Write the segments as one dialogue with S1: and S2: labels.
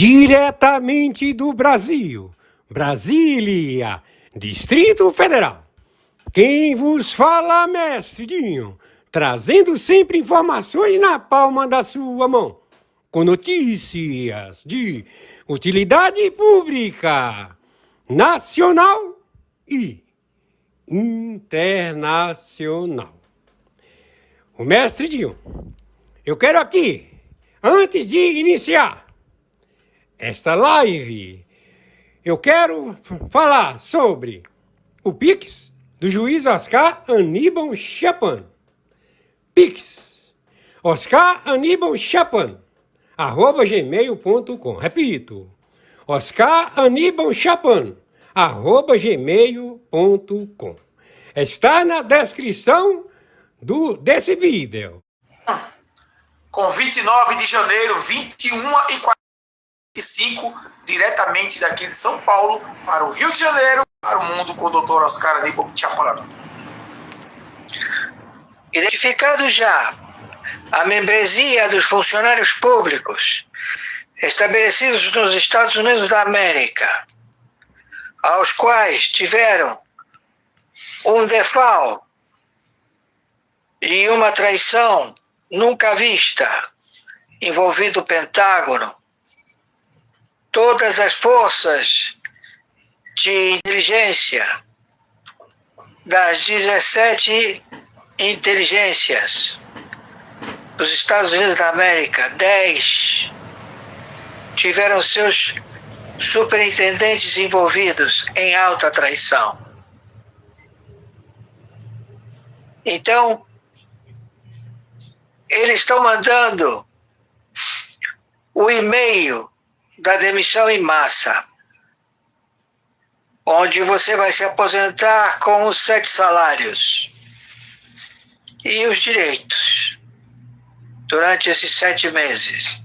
S1: Diretamente do Brasil, Brasília, Distrito Federal. Quem vos fala, mestre Dinho, trazendo sempre informações na palma da sua mão, com notícias de utilidade pública, nacional e internacional. O mestre Dinho, eu quero aqui, antes de iniciar esta live, eu quero falar sobre o Pix do juiz Oscar Aníbal Chapan. Pix, Oscar Aníbal Chapan, @gmail.com. Repito, Oscar Aníbal Chapan, @gmail.com. Está na descrição desse vídeo.
S2: Com 29 de janeiro, 21h45, diretamente daqui de São Paulo para o Rio de Janeiro, para o mundo, com o Dr. Oscar Aníbal Chapan.
S3: Identificado já a membresia dos funcionários públicos estabelecidos nos Estados Unidos da América, aos quais tiveram um default e uma traição nunca vista, envolvido o Pentágono, todas as forças de inteligência das 17 inteligências dos Estados Unidos da América, 10 tiveram seus superintendentes envolvidos em alta traição. Então, eles estão mandando o e-mail da demissão em massa, onde você vai se aposentar com os 7 salários e os direitos durante esses 7 meses.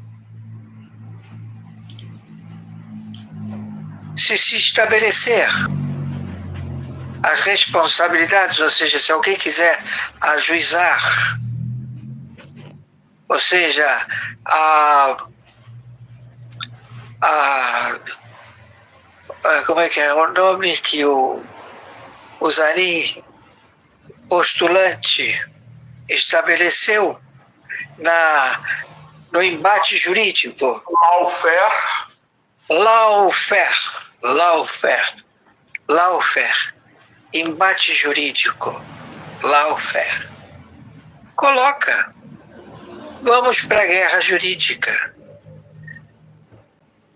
S3: Se estabelecer as responsabilidades, ou seja, se alguém quiser ajuizar, ou seja, como é que é o nome que o Zanin, postulante, estabeleceu no embate jurídico? Lawfare. Embate jurídico. Lawfare. Coloca. Vamos para a guerra jurídica.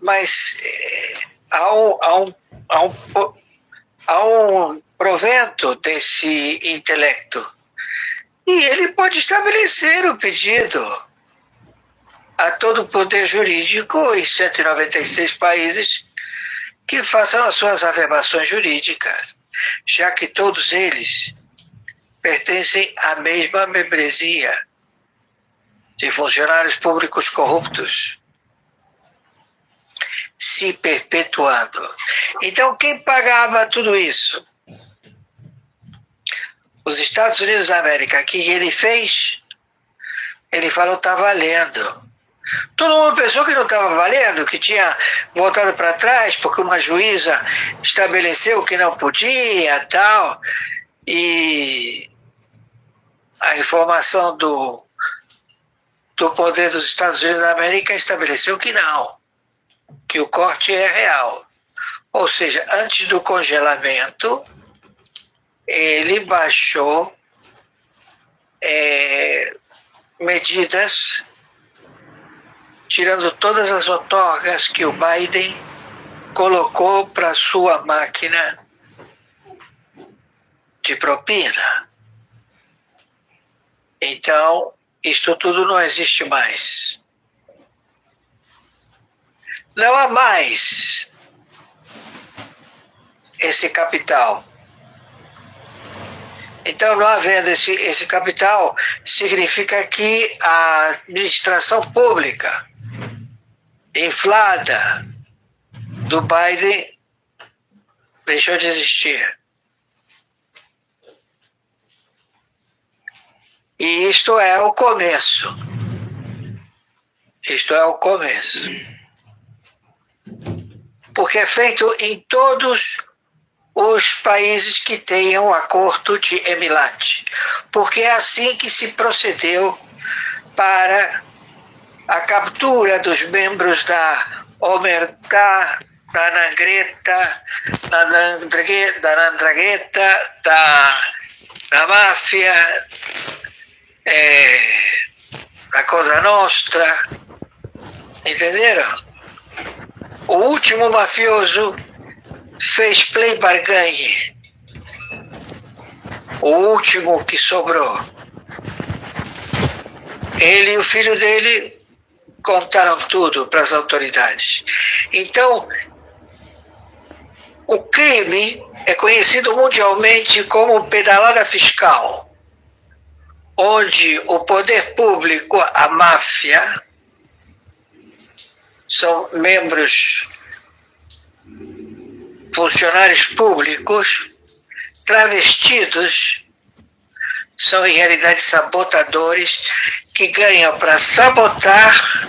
S3: Mas há um provento desse intelecto. E ele pode estabelecer o pedido a todo o poder jurídico em 196 países que façam as suas afirmações jurídicas, já que todos eles pertencem à mesma membresia de funcionários públicos corruptos se perpetuando. Então, quem pagava tudo isso? Os Estados Unidos da América. O que ele fez? Ele falou, está valendo. Todo mundo pensou que não estava valendo, que tinha voltado para trás porque uma juíza estabeleceu que não podia, tal. E a informação do poder dos Estados Unidos da América estabeleceu que não, que o corte é real. Ou seja, antes do congelamento, ele baixou medidas, tirando todas as outorgas que o Biden colocou para sua máquina de propina. Então, isto tudo não existe mais. Não há mais esse capital. Então, não havendo esse capital, significa que a administração pública inflada do Biden deixou de existir. E isto é o começo. Isto é o começo. porque é feito em todos os países que tenham acordo de Emilat, porque é assim que se procedeu para a captura dos membros da Omertá, da Nangreta, da Nandragueta, da máfia, da Cosa Nostra, entenderam? O último mafioso fez play barganhe, o último que sobrou. Ele e o filho dele contaram tudo para as autoridades. Então, o crime é conhecido mundialmente como pedalada fiscal, onde o poder público, a máfia, são membros, funcionários públicos, travestidos, são em realidade sabotadores que ganham para sabotar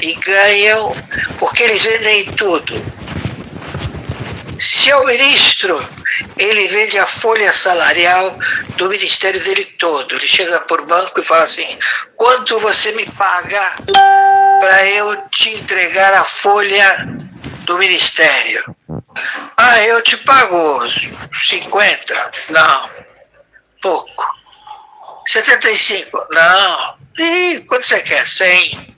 S3: e ganham porque eles vendem tudo. Se é o ministro, ele vende a folha salarial do ministério dele todo. Ele chega por banco e fala assim: quanto você me paga para eu te entregar a folha do ministério? Ah, eu te pago 50? Não, pouco. 75? Não. E quanto você quer? 100?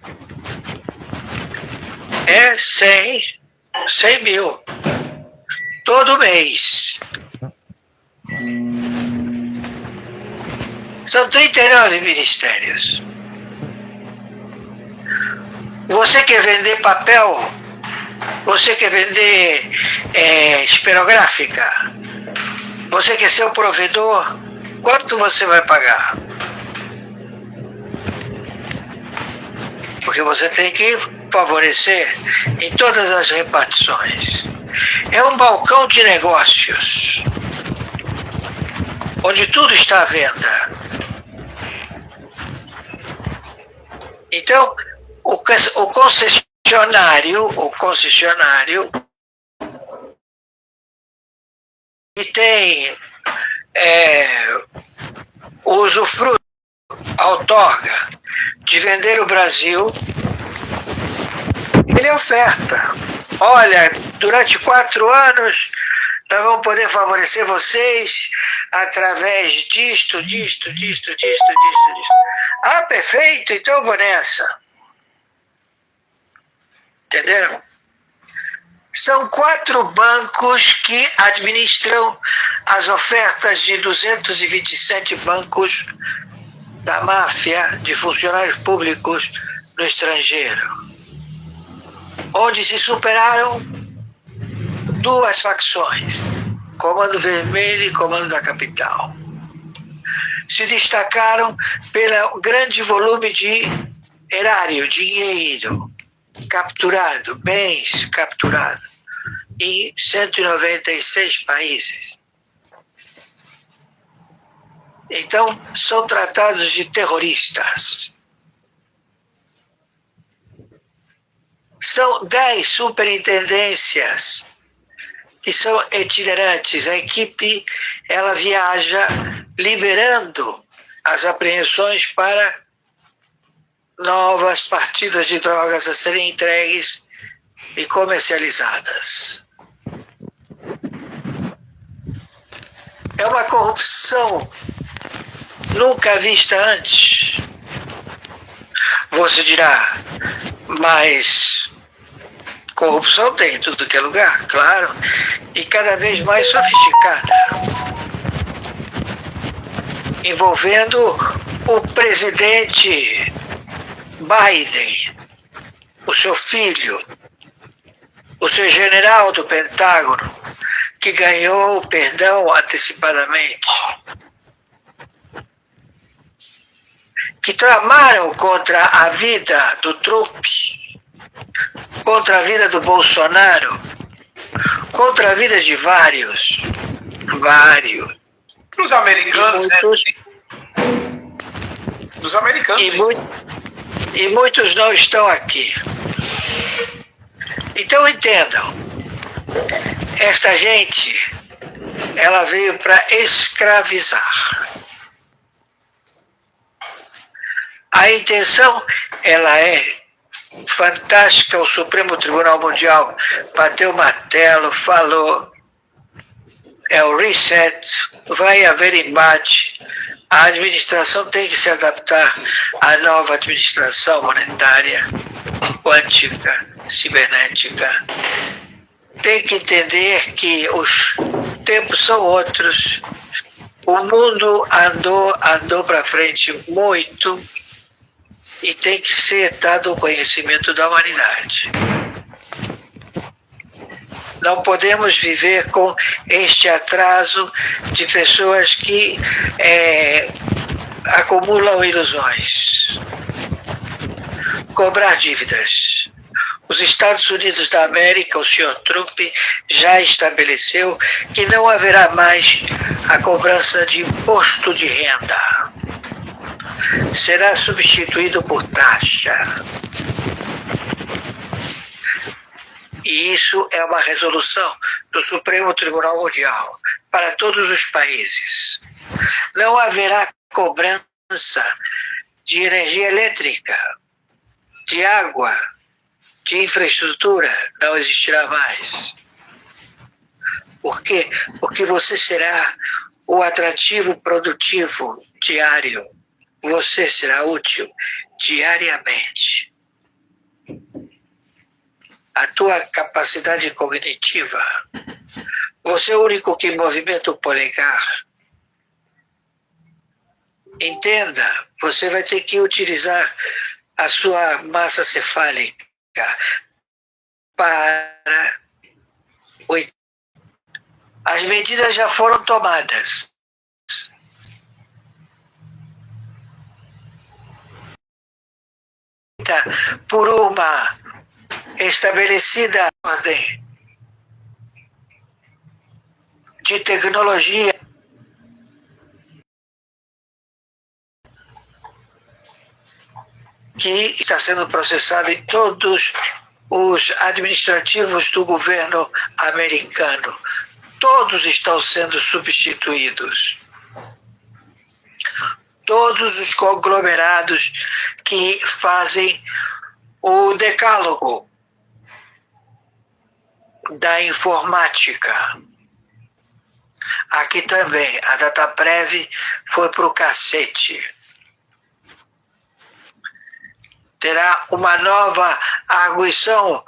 S3: É 100. 100 mil. Todo mês. São 39 ministérios. Você quer vender papel? Você quer vender esferográfica? Você quer ser o provedor? Quanto você vai pagar? Porque você tem que favorecer em todas as repartições. É um balcão de negócios, onde tudo está à venda. Então, o concessionário que tem o usufruto, a outorga de vender o Brasil, ele oferta. Olha, durante 4 anos nós vamos poder favorecer vocês através disto. Ah, perfeito, então eu vou nessa. Entenderam? São 4 bancos que administram as ofertas de 227 bancos da máfia de funcionários públicos no estrangeiro, onde se superaram 2 facções, Comando Vermelho e Comando da Capital. Se destacaram pelo grande volume de erário, dinheiro capturado, bens capturados, em 196 países. Então, são tratados de terroristas. São 10 superintendências que são itinerantes. A equipe, ela viaja liberando as apreensões para novas partidas de drogas a serem entregues e comercializadas. É uma corrupção nunca vista antes. Você dirá, mas corrupção tem em tudo que é lugar, claro, e cada vez mais sofisticada, envolvendo o presidente Biden, o seu filho, o seu general do Pentágono, que ganhou o perdão antecipadamente, que tramaram contra a vida do Trump, contra a vida do Bolsonaro, contra a vida de vários.
S2: Dos americanos,
S3: muitos,
S2: Dos americanos.
S3: e muitos não estão aqui. Então entendam, esta gente, ela veio para escravizar. A intenção, ela é fantástica. O Supremo Tribunal Mundial bateu o martelo, falou, é o reset, vai haver embate, a administração tem que se adaptar à nova administração monetária, quântica, cibernética. Tem que entender que os tempos são outros. O mundo andou para frente muito e tem que ser dado o conhecimento da humanidade. Não podemos viver com este atraso de pessoas que acumulam ilusões. Cobrar dívidas. Os Estados Unidos da América, o senhor Trump, já estabeleceu que não haverá mais a cobrança de imposto de renda. Será substituído por taxa. E isso é uma resolução do Supremo Tribunal Mundial para todos os países. Não haverá cobrança de energia elétrica, de água, de infraestrutura, não existirá mais. Por quê? Porque você será o atrativo produtivo diário. Você será útil diariamente. A tua capacidade cognitiva. Você é o único que movimenta o polegar. Entenda, você vai ter que utilizar a sua massa cefálica para... As medidas já foram tomadas. Por uma estabelecida ordem de tecnologia que está sendo processada em todos os administrativos do governo americano. Todos estão sendo substituídos. Todos os conglomerados que fazem o decálogo da informática. Aqui também, a Dataprev foi para o cacete. Terá uma nova arguição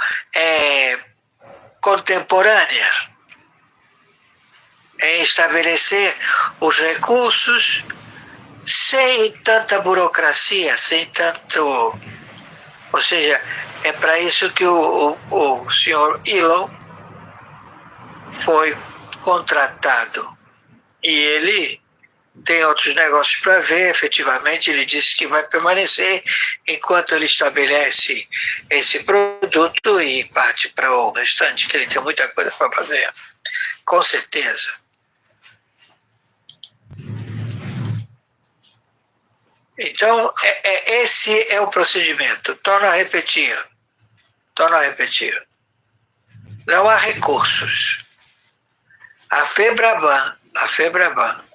S3: contemporânea em estabelecer os recursos sem tanta burocracia, sem tanto... Ou seja, é para isso que o senhor Elon foi contratado. E ele tem outros negócios para ver, efetivamente. Ele disse que vai permanecer enquanto ele estabelece esse produto e parte para o restante, que ele tem muita coisa para fazer. Com certeza. Então, esse é o procedimento. Torno a repetir. Não há recursos. A FEBRABAN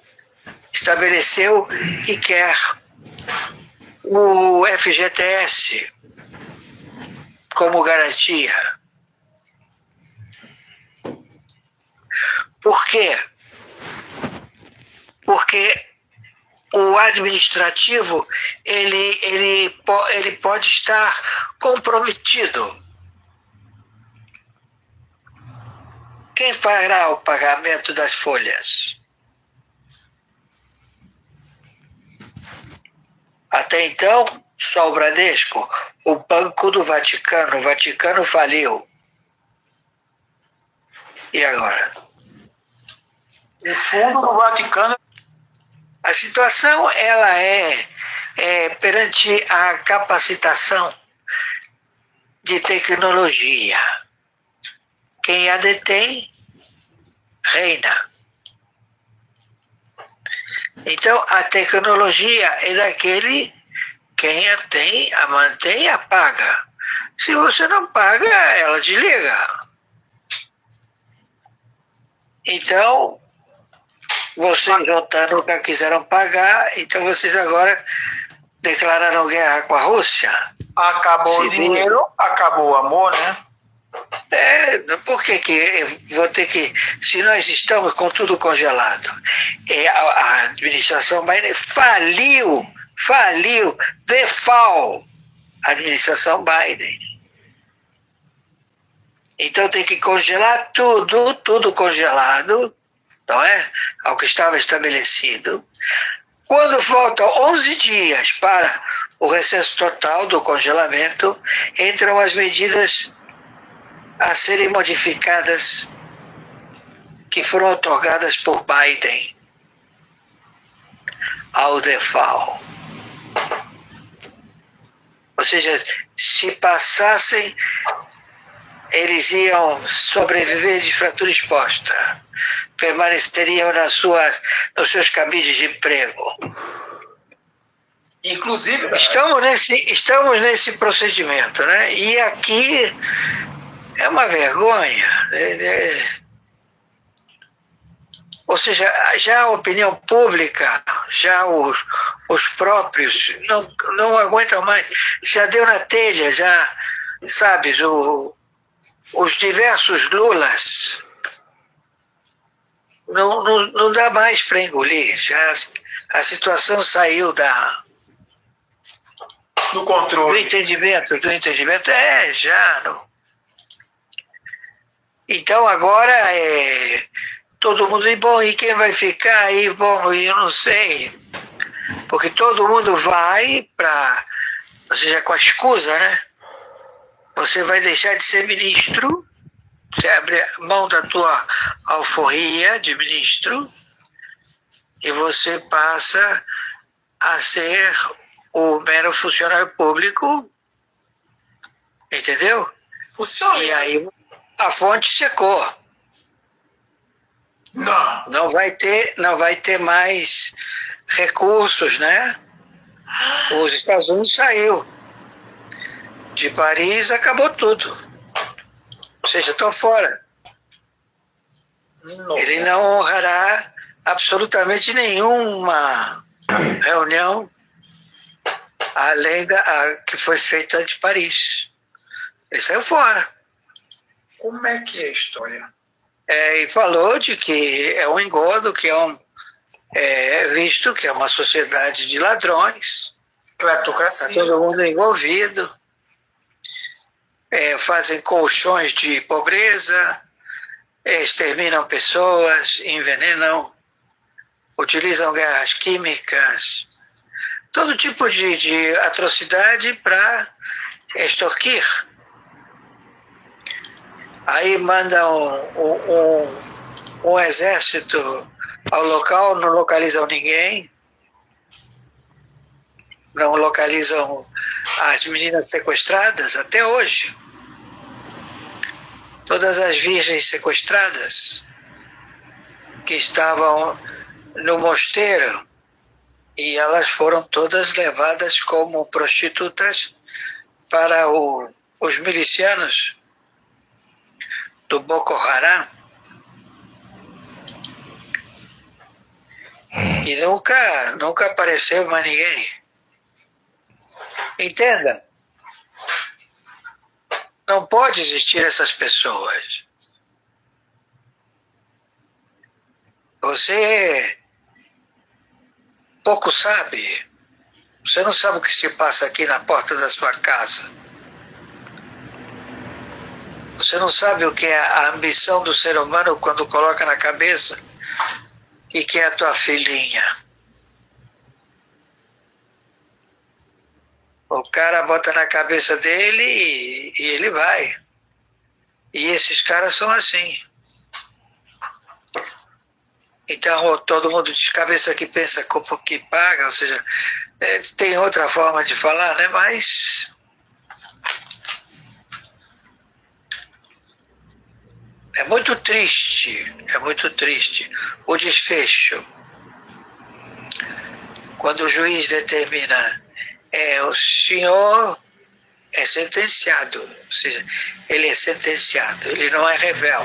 S3: estabeleceu que quer o FGTS como garantia. Por quê? Porque o administrativo ele pode estar comprometido. Quem fará o pagamento das folhas? Até então, só o Bradesco, o Banco do Vaticano. O Vaticano faliu. E agora?
S2: O fundo do Vaticano.
S3: A situação ela é perante a capacitação de tecnologia. Quem a detém, reina. Então, a tecnologia é daquele quem a tem, a mantém, a paga. Se você não paga, ela desliga. Então, vocês, OTAN, nunca quiseram pagar, então vocês agora declararam guerra com a Rússia.
S2: Acabou o
S3: Civil.
S2: dinheiro, acabou o amor, né?
S3: Por que eu vou ter que... Se nós estamos com tudo congelado, a administração Biden faliu, default, a administração Biden. Então tem que congelar tudo congelado, não é? Ao que estava estabelecido. Quando faltam 11 dias para o recesso total do congelamento, entram as medidas a serem modificadas que foram otorgadas por Biden ao default. Ou seja, se passassem, eles iam sobreviver de fratura exposta, permaneceriam nos seus cabides de emprego.
S2: Inclusive,
S3: Estamos nesse procedimento, né? E aqui é uma vergonha. Ou seja, já a opinião pública, já os próprios não aguentam mais. Já deu na telha, já, sabes, os diversos Lulas. Não dá mais para engolir. Já a situação saiu
S2: do controle.
S3: do entendimento. Já. Não. Então agora todo mundo diz, bom, e quem vai ficar aí? Bom, eu não sei. Porque todo mundo vai para, ou seja, com a escusa, né? Você vai deixar de ser ministro, você abre mão da tua alforria de ministro e você passa a ser o mero funcionário público, entendeu? E aí a fonte secou. Não vai ter mais recursos, né? Os Estados Unidos saiu. De Paris acabou tudo. Ou seja, estão fora. Ele não honrará absolutamente nenhuma reunião além da que foi feita de Paris. Ele saiu fora.
S2: Como é que é a história?
S3: E falou de que é um engodo, que visto que é uma sociedade de ladrões.
S2: Cleptocracia.
S3: Está todo mundo envolvido. Fazem colchões de pobreza, exterminam pessoas, envenenam, utilizam guerras químicas, todo tipo de atrocidade para extorquir. Aí mandam um exército ao local, não localizam ninguém, não localizam as meninas sequestradas até hoje. Todas as virgens sequestradas que estavam no mosteiro e elas foram todas levadas como prostitutas para os milicianos do Boko Haram. E nunca apareceu mais ninguém. Entenda? Não pode existir essas pessoas. Você pouco sabe. Você não sabe o que se passa aqui na porta da sua casa. Você não sabe o que é a ambição do ser humano quando coloca na cabeça que quer a tua filhinha. O cara bota na cabeça dele e ele vai. E esses caras são assim. Então, todo mundo de cabeça que pensa como que paga, ou seja, tem outra forma de falar, né? Mas é muito triste o desfecho. Quando o juiz determina, o senhor é sentenciado, ou seja, ele é sentenciado, ele não é rével.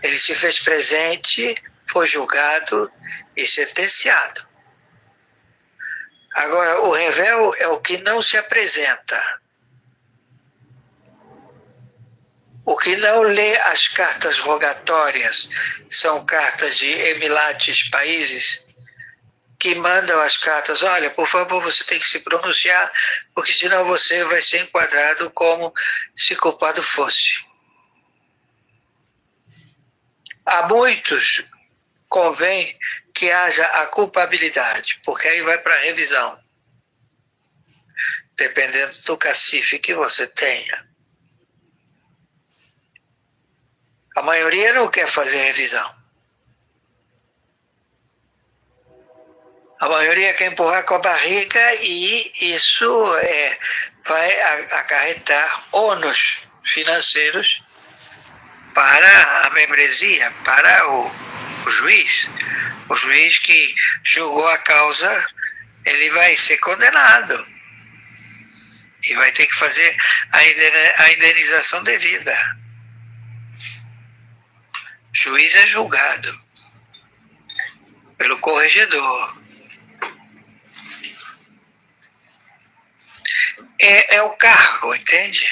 S3: Ele se fez presente, foi julgado e sentenciado. Agora, o rével é o que não se apresenta, o que não lê as cartas rogatórias, são cartas de emilates, países, que mandam as cartas, olha, por favor, você tem que se pronunciar, porque senão você vai ser enquadrado como se culpado fosse. A muitos convém que haja a culpabilidade, porque aí vai para a revisão, dependendo do cacife que você tenha. A maioria não quer fazer revisão. A maioria quer empurrar com a barriga e isso vai acarretar ônus financeiros para a membresia, para o juiz. O juiz que julgou a causa, ele vai ser condenado e vai ter que fazer a indenização devida. O juiz é julgado pelo corregedor. É o cargo, entende?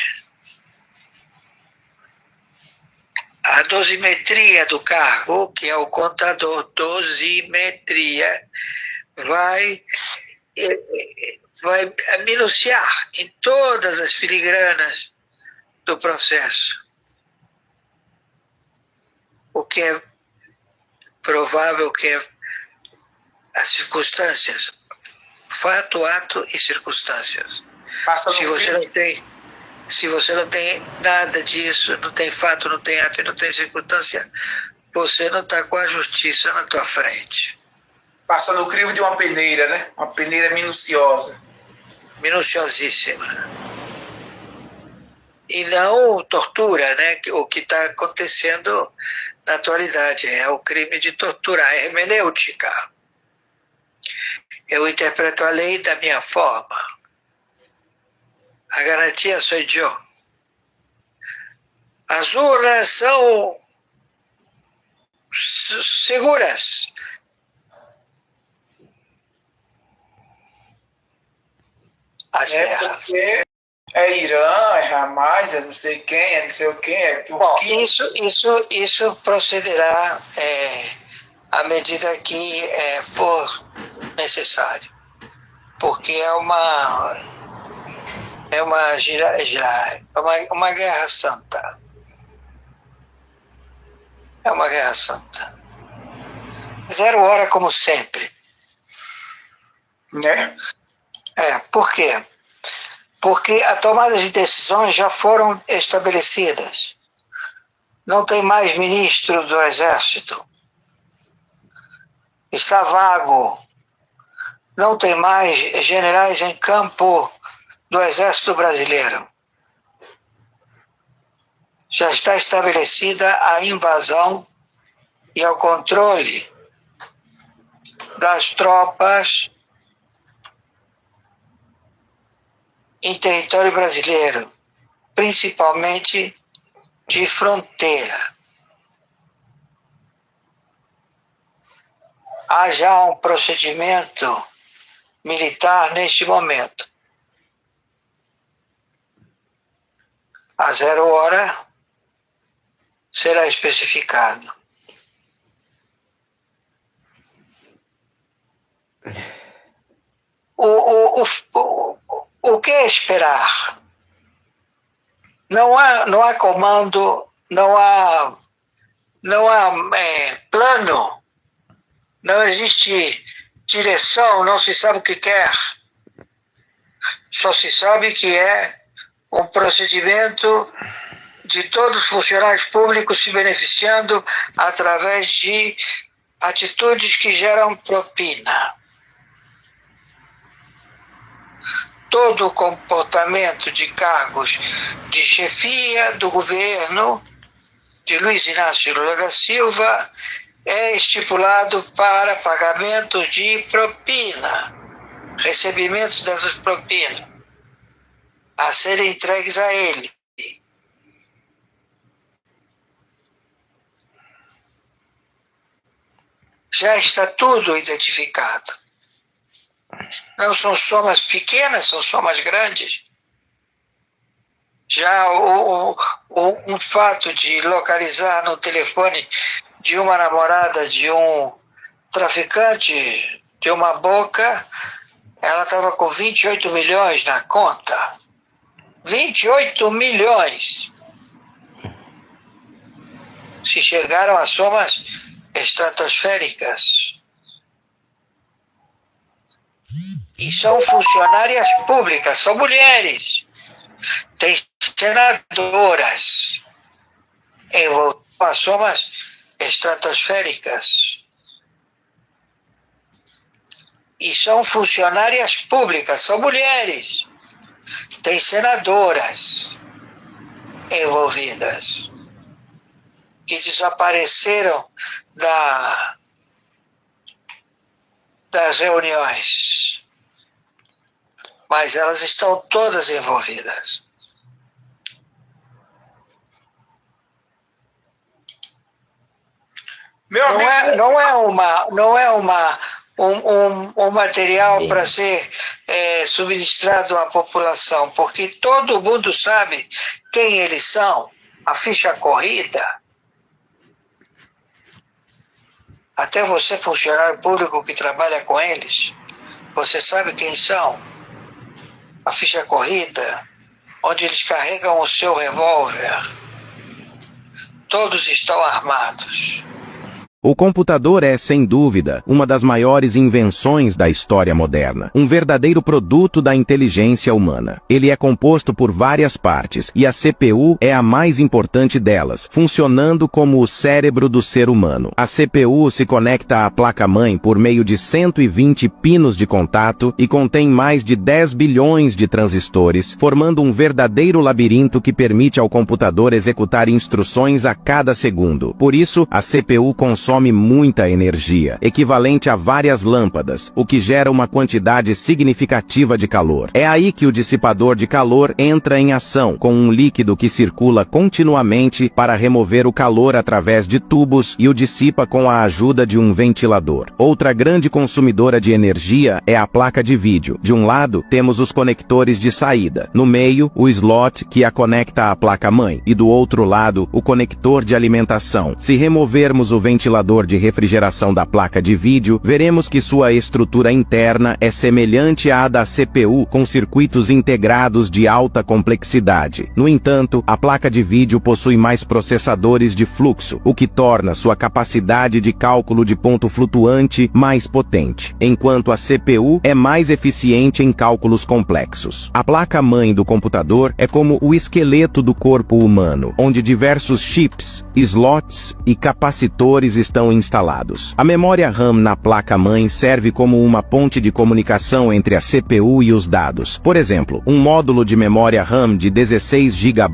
S3: A dosimetria do cargo, que é o contador, dosimetria, vai minuciar em todas as filigranas do processo. O que é provável, que é as circunstâncias, fato, ato e circunstâncias. Se você não tem nada disso, não tem fato, não tem ato e não tem circunstância, você não está com a justiça na tua frente.
S2: Passa no crivo de uma peneira, né? Uma peneira minuciosa.
S3: Minuciosíssima. E não tortura, né? O que está acontecendo na atualidade é o crime de tortura, a hermenêutica. Eu interpreto a lei da minha forma. A garantia sou eu. As urnas são seguras. As guerras.
S2: Porque é Irã, é Hamas, é não sei quem, é não sei o quê, é Turquia.
S3: Bom, isso procederá à medida que for necessário. Porque é uma guerra santa. É uma guerra santa. 0 hora como sempre.
S2: Né?
S3: Por quê? Porque a tomada de decisões já foram estabelecidas. Não tem mais ministro do Exército. Está vago. Não tem mais generais em campo do Exército Brasileiro. Já está estabelecida a invasão e o controle das tropas em território brasileiro, principalmente de fronteira. Há já um procedimento militar neste momento. A 0 hora será especificado. O que esperar? Não há comando, não há plano, não existe direção, não se sabe o que quer. Só se sabe que é um procedimento de todos os funcionários públicos se beneficiando através de atitudes que geram propina. Todo o comportamento de cargos de chefia do governo de Luiz Inácio Lula da Silva é estipulado para pagamento de propina, recebimento dessas propinas. a serem entregues a ele. Já está tudo identificado. Não são somas pequenas, são somas grandes. Já um fato de localizar no telefone de uma namorada de um traficante de uma boca, ela estava com 28 milhões na conta. 28 milhões! Se chegaram a somas estratosféricas. E são funcionárias públicas, são mulheres. Tem senadoras envolvidas com somas estratosféricas. E são funcionárias públicas, são mulheres. Tem senadoras envolvidas que desapareceram das reuniões. Mas elas estão todas envolvidas.
S2: Meu amigo,
S3: Não é um material para ser subministrado à população, porque todo mundo sabe quem eles são, a ficha corrida. Até você, funcionário público que trabalha com eles, você sabe quem são. A ficha corrida, onde eles carregam o seu revólver. Todos estão armados.
S4: O computador é, sem dúvida, uma das maiores invenções da história moderna, um verdadeiro produto da inteligência humana. Ele é composto por várias partes, e a CPU é a mais importante delas, funcionando como o cérebro do ser humano. A CPU se conecta à placa-mãe por meio de 120 pinos de contato e contém mais de 10 bilhões de transistores, formando um verdadeiro labirinto que permite ao computador executar instruções a cada segundo. Por isso, a CPU consome muita energia, equivalente a várias lâmpadas, o que gera uma quantidade significativa de calor. É aí que o dissipador de calor entra em ação, com um líquido que circula continuamente para remover o calor através de tubos e o dissipa com a ajuda de um ventilador. Outra grande consumidora de energia é a placa de vídeo. De um lado, temos os conectores de saída. No meio, o slot que a conecta à placa-mãe. E do outro lado, o conector de alimentação. Se removermos o ventilador de refrigeração da placa de vídeo, veremos que sua estrutura interna é semelhante à da CPU, com circuitos integrados de alta complexidade. No entanto, a placa de vídeo possui mais processadores de fluxo, o que torna sua capacidade de cálculo de ponto flutuante mais potente, enquanto a CPU é mais eficiente em cálculos complexos. A placa-mãe do computador é como o esqueleto do corpo humano, onde diversos chips, slots e capacitores estão instalados. A memória RAM na placa-mãe serve como uma ponte de comunicação entre a CPU e os dados. Por exemplo, um módulo de memória RAM de 16 GB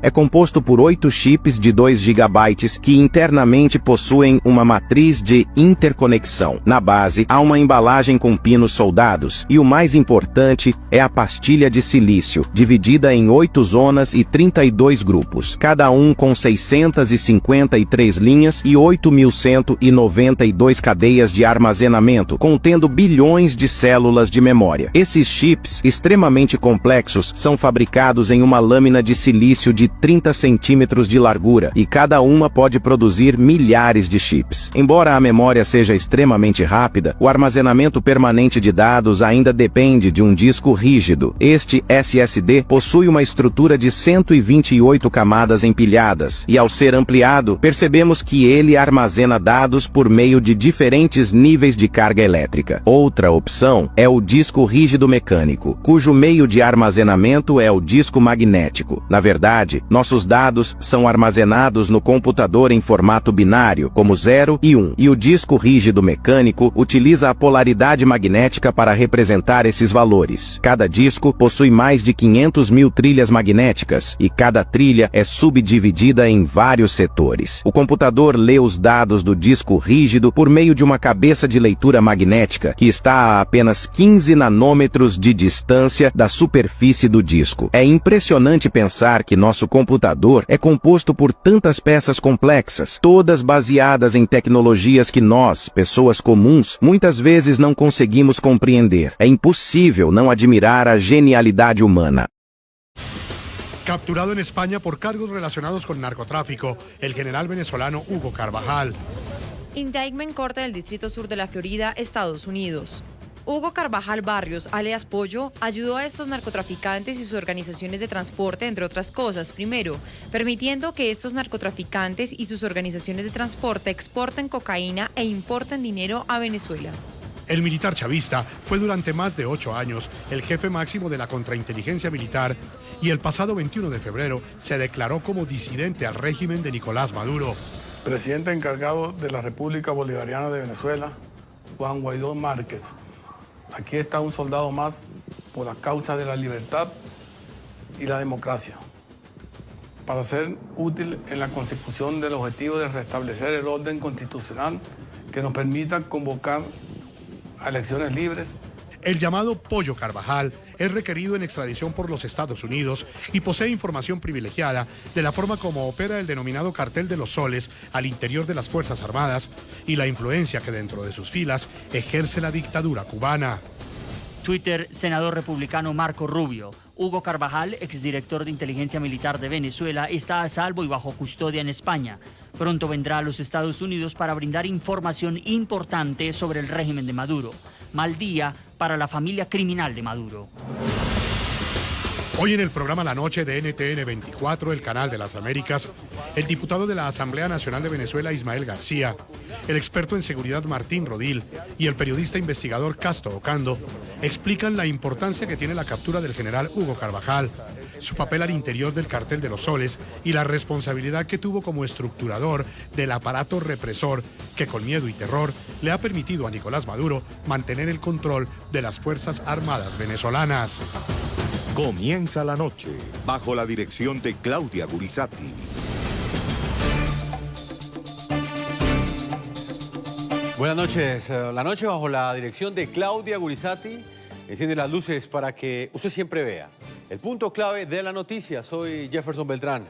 S4: é composto por 8 chips de 2 GB que internamente possuem uma matriz de interconexão. Na base, há uma embalagem com pinos soldados, e o mais importante é a pastilha de silício, dividida em 8 zonas e 32 grupos, cada um com 653 linhas e 8.192 cadeias de armazenamento, contendo bilhões de células de memória. Esses chips, extremamente complexos, são fabricados em uma lâmina de silício de 30 centímetros de largura, e cada uma pode produzir milhares de chips. Embora a memória seja extremamente rápida, o armazenamento permanente de dados ainda depende de um disco rígido. Este SSD possui uma estrutura de 128 camadas empilhadas, e ao ser ampliado, percebemos que ele armazena dados por meio de diferentes níveis de carga elétrica. Outra opção é o disco rígido mecânico, cujo meio de armazenamento é o disco magnético. Na verdade, nossos dados são armazenados no computador em formato binário, como 0 e 1, e o disco rígido mecânico utiliza a polaridade magnética para representar esses valores. Cada disco possui mais de 500 mil trilhas magnéticas, e cada trilha é subdividida em vários setores. O computador lê os dados dados do disco rígido por meio de uma cabeça de leitura magnética que está a apenas 15 nanômetros de distância da superfície do disco. É impressionante pensar que nosso computador é composto por tantas peças complexas, todas baseadas em tecnologias que nós, pessoas comuns, muitas vezes não conseguimos compreender. É impossível não admirar a genialidade humana.
S5: Capturado en España por cargos relacionados con narcotráfico, el general venezolano Hugo Carvajal.
S6: Indictment Corte del Distrito Sur de la Florida, Estados Unidos. Hugo Carvajal Barrios, alias Pollo, ayudó a estos narcotraficantes y sus organizaciones de transporte, entre otras cosas. Primero, permitiendo que estos narcotraficantes y sus organizaciones de transporte exporten cocaína e importen dinero a Venezuela.
S5: El militar chavista fue durante más de 8 años el jefe máximo de la contrainteligencia militar y el pasado 21 de febrero se declaró como disidente al régimen de Nicolás Maduro.
S7: Presidente encargado de la República Bolivariana de Venezuela, Juan Guaidó Márquez. Aquí está un soldado más por la causa de la libertad y la democracia, para ser útil en la consecución del objetivo de restablecer el orden constitucional que nos permita convocar a elecciones libres.
S5: El llamado Pollo Carvajal es requerido en extradición por los Estados Unidos y posee información privilegiada de la forma como opera el denominado Cartel de los Soles al interior de las Fuerzas Armadas y la influencia que dentro de sus filas ejerce la dictadura cubana.
S8: Twitter, senador republicano Marco Rubio. Hugo Carvajal, exdirector de inteligencia militar de Venezuela, está a salvo y bajo custodia en España. Pronto vendrá a los Estados Unidos para brindar información importante sobre el régimen de Maduro. Mal día para la familia criminal de Maduro.
S5: Hoy en el programa La Noche de NTN 24, el canal de las Américas, el diputado de la Asamblea Nacional de Venezuela, Ismael García, el experto en seguridad Martín Rodil y el periodista investigador Casto Ocando explican la importancia que tiene la captura del general Hugo Carvajal, su papel al interior del Cartel de los Soles y la responsabilidad que tuvo como estructurador del aparato represor que con miedo y terror le ha permitido a Nicolás Maduro mantener el control de las Fuerzas Armadas venezolanas.
S9: Comienza la noche bajo la dirección de Claudia Gurizati.
S10: Buenas noches. La noche bajo la dirección de Claudia Gurizati enciende las luces para que usted siempre vea el punto clave de la noticia. Soy Jefferson Beltrán.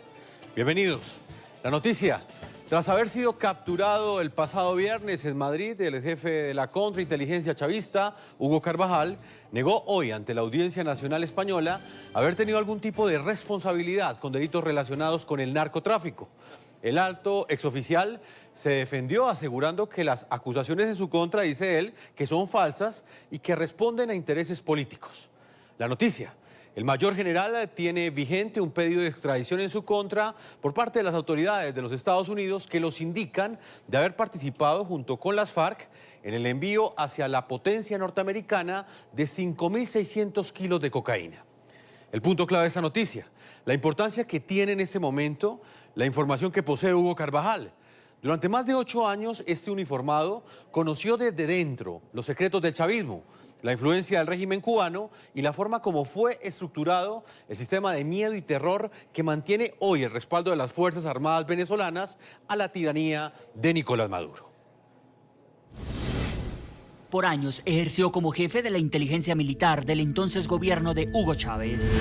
S10: Bienvenidos. La noticia. Tras haber sido capturado el pasado viernes en Madrid, el jefe de la contrainteligencia chavista, Hugo Carvajal, negó hoy ante la Audiencia Nacional Española haber tenido algún tipo de responsabilidad con delitos relacionados con el narcotráfico. El alto exoficial se defendió asegurando que las acusaciones en su contra, dice él, que son falsas y que responden a intereses políticos. La noticia. El mayor general tiene vigente un pedido de extradición en su contra por parte de las autoridades de los Estados Unidos que los indican de haber participado junto con las FARC en el envío hacia la potencia norteamericana de 5.600 kilos de cocaína. El punto clave de esta noticia, la importancia que tiene en este momento la información que posee Hugo Carvajal. Durante más de 8 años, este uniformado conoció desde dentro los secretos del chavismo, la influencia del régimen cubano y la forma como fue estructurado el sistema de miedo y terror que mantiene hoy el respaldo de las Fuerzas Armadas venezolanas a la tiranía de Nicolás Maduro.
S8: Por años ejerció como jefe de la inteligencia militar del entonces gobierno de Hugo Chávez.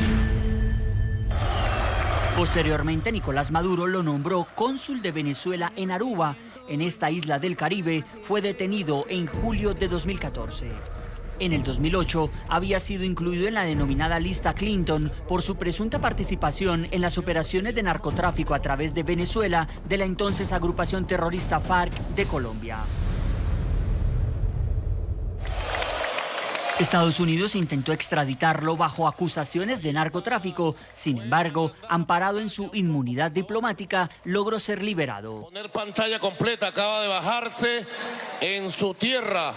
S8: Posteriormente, Nicolás Maduro lo nombró cónsul de Venezuela en Aruba. En esta isla del Caribe fue detenido en julio de 2014. En el 2008 había sido incluido en la denominada lista Clinton por su presunta participación en las operaciones de narcotráfico a través de Venezuela de la entonces agrupación terrorista FARC de Colombia. Estados Unidos intentó extraditarlo bajo acusaciones de narcotráfico. Sin embargo, amparado en su inmunidad diplomática, logró ser liberado.
S11: Poner pantalla completa, acaba de bajarse en su tierra,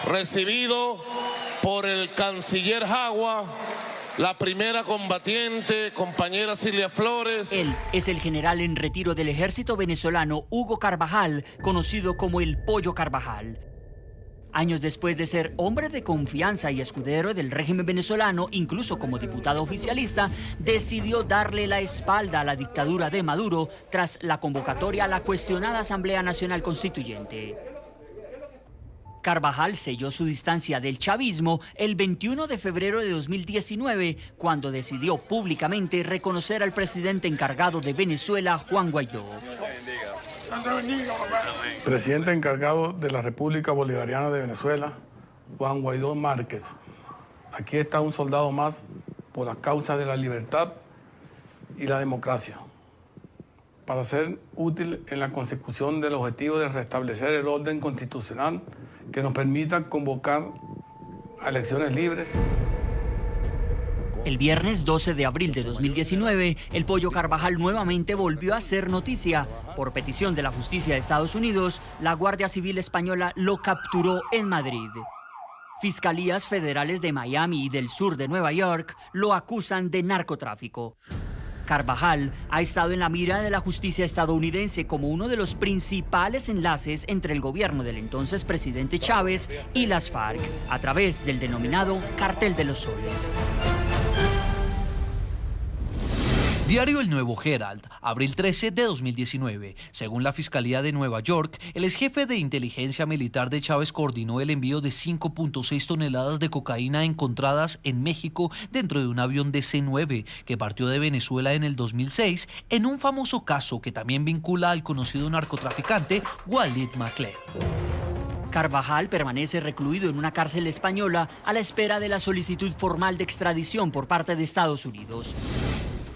S11: recibido por el canciller Jagua, la primera combatiente, compañera Cilia Flores.
S8: Él es el general en retiro del ejército venezolano Hugo Carvajal, conocido como el Pollo Carvajal. Años después de ser hombre de confianza y escudero del régimen venezolano, incluso como diputado oficialista, decidió darle la espalda a la dictadura de Maduro tras la convocatoria a la cuestionada Asamblea Nacional Constituyente. Carvajal selló su distancia del chavismo el 21 de febrero de 2019, cuando decidió públicamente reconocer al presidente encargado de Venezuela, Juan Guaidó.
S7: Presidente encargado de la República Bolivariana de Venezuela, Juan Guaidó Márquez. Aquí está un soldado más por las causas de la libertad y la democracia, para ser útil en la consecución del objetivo de restablecer el orden constitucional que nos permita convocar a elecciones libres.
S8: El viernes 12 de abril de 2019, el Pollo Carvajal nuevamente volvió a hacer noticia. Por petición de la justicia de Estados Unidos, la Guardia Civil española lo capturó en Madrid. Fiscalías federales de Miami y del sur de Nueva York lo acusan de narcotráfico. Carvajal ha estado en la mira de la justicia estadounidense como uno de los principales enlaces entre el gobierno del entonces presidente Chávez y las FARC, a través del denominado Cartel de los Soles.
S12: Diario El Nuevo Herald, abril 13 de 2019. Según la Fiscalía de Nueva York, el exjefe de inteligencia militar de Chávez coordinó el envío de 5.6 toneladas de cocaína encontradas en México dentro de un avión DC-9 que partió de Venezuela en el 2006 en un famoso caso que también vincula al conocido narcotraficante Walid Macler.
S8: Carvajal permanece recluido en una cárcel española a la espera de la solicitud formal de extradición por parte de Estados Unidos.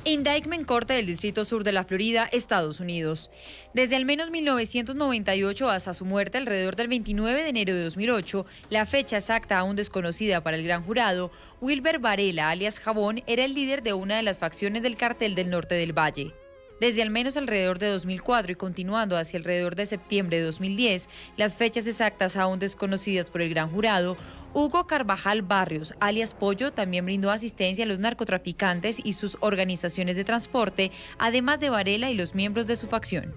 S6: Indictment Corte del Distrito Sur de la Florida, Estados Unidos. Desde al menos 1998 hasta su muerte alrededor del 29 de enero de 2008, la fecha exacta aún desconocida para el gran jurado, Wilber Varela, alias Jabón, era el líder de una de las facciones del Cartel del Norte del Valle. Desde al menos alrededor de 2004 y continuando hacia alrededor de septiembre de 2010, las fechas exactas aún desconocidas por el gran jurado, Hugo Carvajal Barrios, alias Pollo, también brindó asistencia a los narcotraficantes y sus organizaciones de transporte, además de Varela y los miembros de su facción.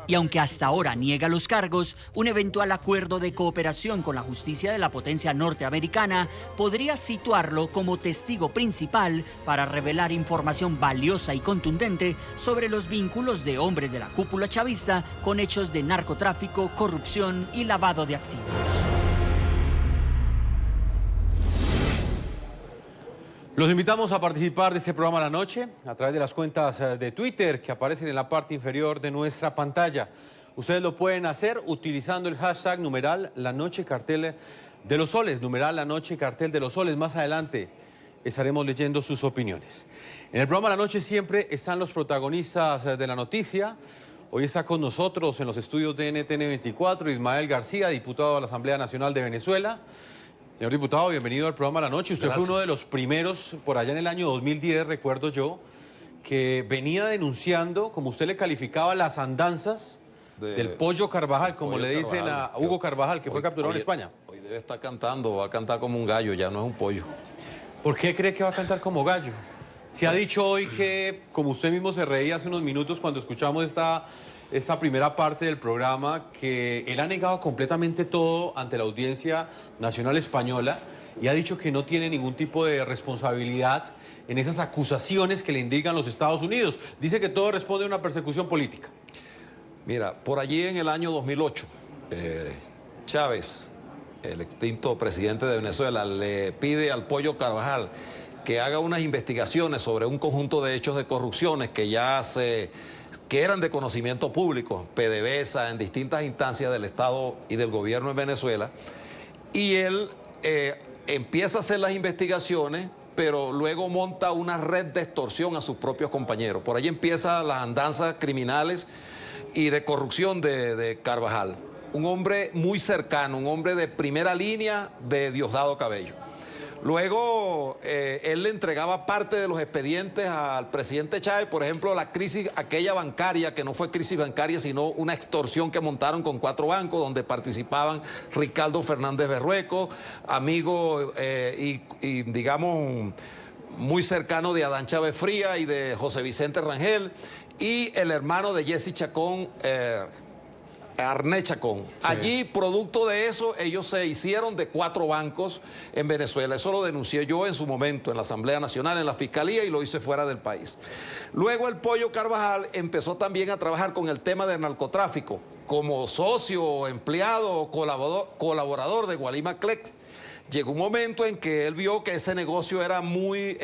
S8: Y aunque hasta ahora niega los cargos, un eventual acuerdo de cooperación con la justicia de la potencia norteamericana podría situarlo como testigo principal para revelar información valiosa y contundente sobre los vínculos de hombres de la cúpula chavista con hechos de narcotráfico, corrupción y lavado de activos.
S10: Los invitamos a participar de este programa La Noche a través de las cuentas de Twitter que aparecen en la parte inferior de nuestra pantalla. Ustedes lo pueden hacer utilizando el hashtag numeral La Noche Cartel de los Soles, numeral La Noche Cartel de los Soles. Más adelante estaremos leyendo sus opiniones. En el programa La Noche siempre están los protagonistas de la noticia. Hoy está con nosotros en los estudios de NTN 24 Ismael García, diputado de la Asamblea Nacional de Venezuela. Señor diputado, bienvenido al programa La Noche. Usted Fue uno de los primeros, por allá en el año 2010, recuerdo yo, que venía denunciando, como usted le calificaba, las andanzas del Pollo Carvajal, como le dicen a Hugo Carvajal, que fue capturado en España.
S13: Hoy debe estar cantando, va a cantar como un gallo, ya no es un pollo.
S10: ¿Por qué cree que va a cantar como gallo? Se ha dicho hoy que, como usted mismo se reía hace unos minutos cuando escuchamos esta primera parte del programa, que él ha negado completamente todo ante la Audiencia Nacional Española y ha dicho que no tiene ningún tipo de responsabilidad en esas acusaciones que le indican los Estados Unidos. Dice que todo responde a una persecución política.
S13: Mira, por allí en el año 2008, Chávez, el extinto presidente de Venezuela, le pide al Pollo Carvajal que haga unas investigaciones sobre un conjunto de hechos de corrupciones que eran de conocimiento público, PDVSA, en distintas instancias del Estado y del gobierno en Venezuela, y él empieza a hacer las investigaciones, pero luego monta una red de extorsión a sus propios compañeros. Por ahí empiezan las andanzas criminales y de corrupción de Carvajal. Un hombre muy cercano, un hombre de primera línea de Diosdado Cabello. Luego, él le entregaba parte de los expedientes al presidente Chávez, por ejemplo, la crisis aquella bancaria, que no fue crisis bancaria, sino una extorsión que montaron con 4 bancos, donde participaban Ricardo Fernández Berrueco, amigo y digamos, muy cercano de Adán Chávez Fría y de José Vicente Rangel, y el hermano de Jesse Chacón, Arné Chacón. Sí. Allí, producto de eso, ellos se hicieron de 4 bancos en Venezuela. Eso lo denuncié yo en su momento en la Asamblea Nacional, en la Fiscalía, y lo hice fuera del país. Luego el Pollo Carvajal empezó también a trabajar con el tema del narcotráfico como socio, empleado, colaborador de Gualima Clex. Llegó un momento en que él vio que ese negocio era muy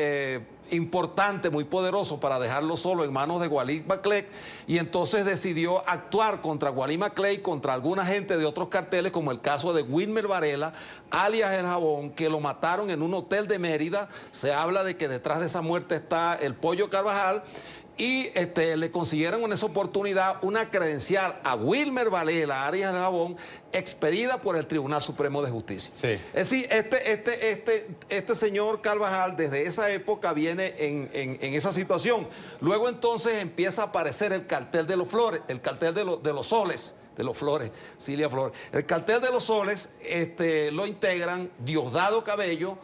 S13: importante, muy poderoso para dejarlo solo en manos de Gualima Clex, y entonces decidió actuar contra Gualima Clex, contra alguna gente de otros carteles, como el caso de Wilmer Varela, alias El Jabón, que lo mataron en un hotel de Mérida. Se habla de que detrás de esa muerte está el Pollo Carvajal, y le consiguieron en esa oportunidad una credencial a Wilmer Varela, alias El Jabón, expedida por el Tribunal Supremo de Justicia. Sí. Es decir, este señor Carvajal desde esa época viene en esa situación. Luego entonces empieza a aparecer el cartel de los Flores, el cartel de los Soles, de los Flores, Cilia Flores. El cartel de los Soles lo integran Diosdado Cabello,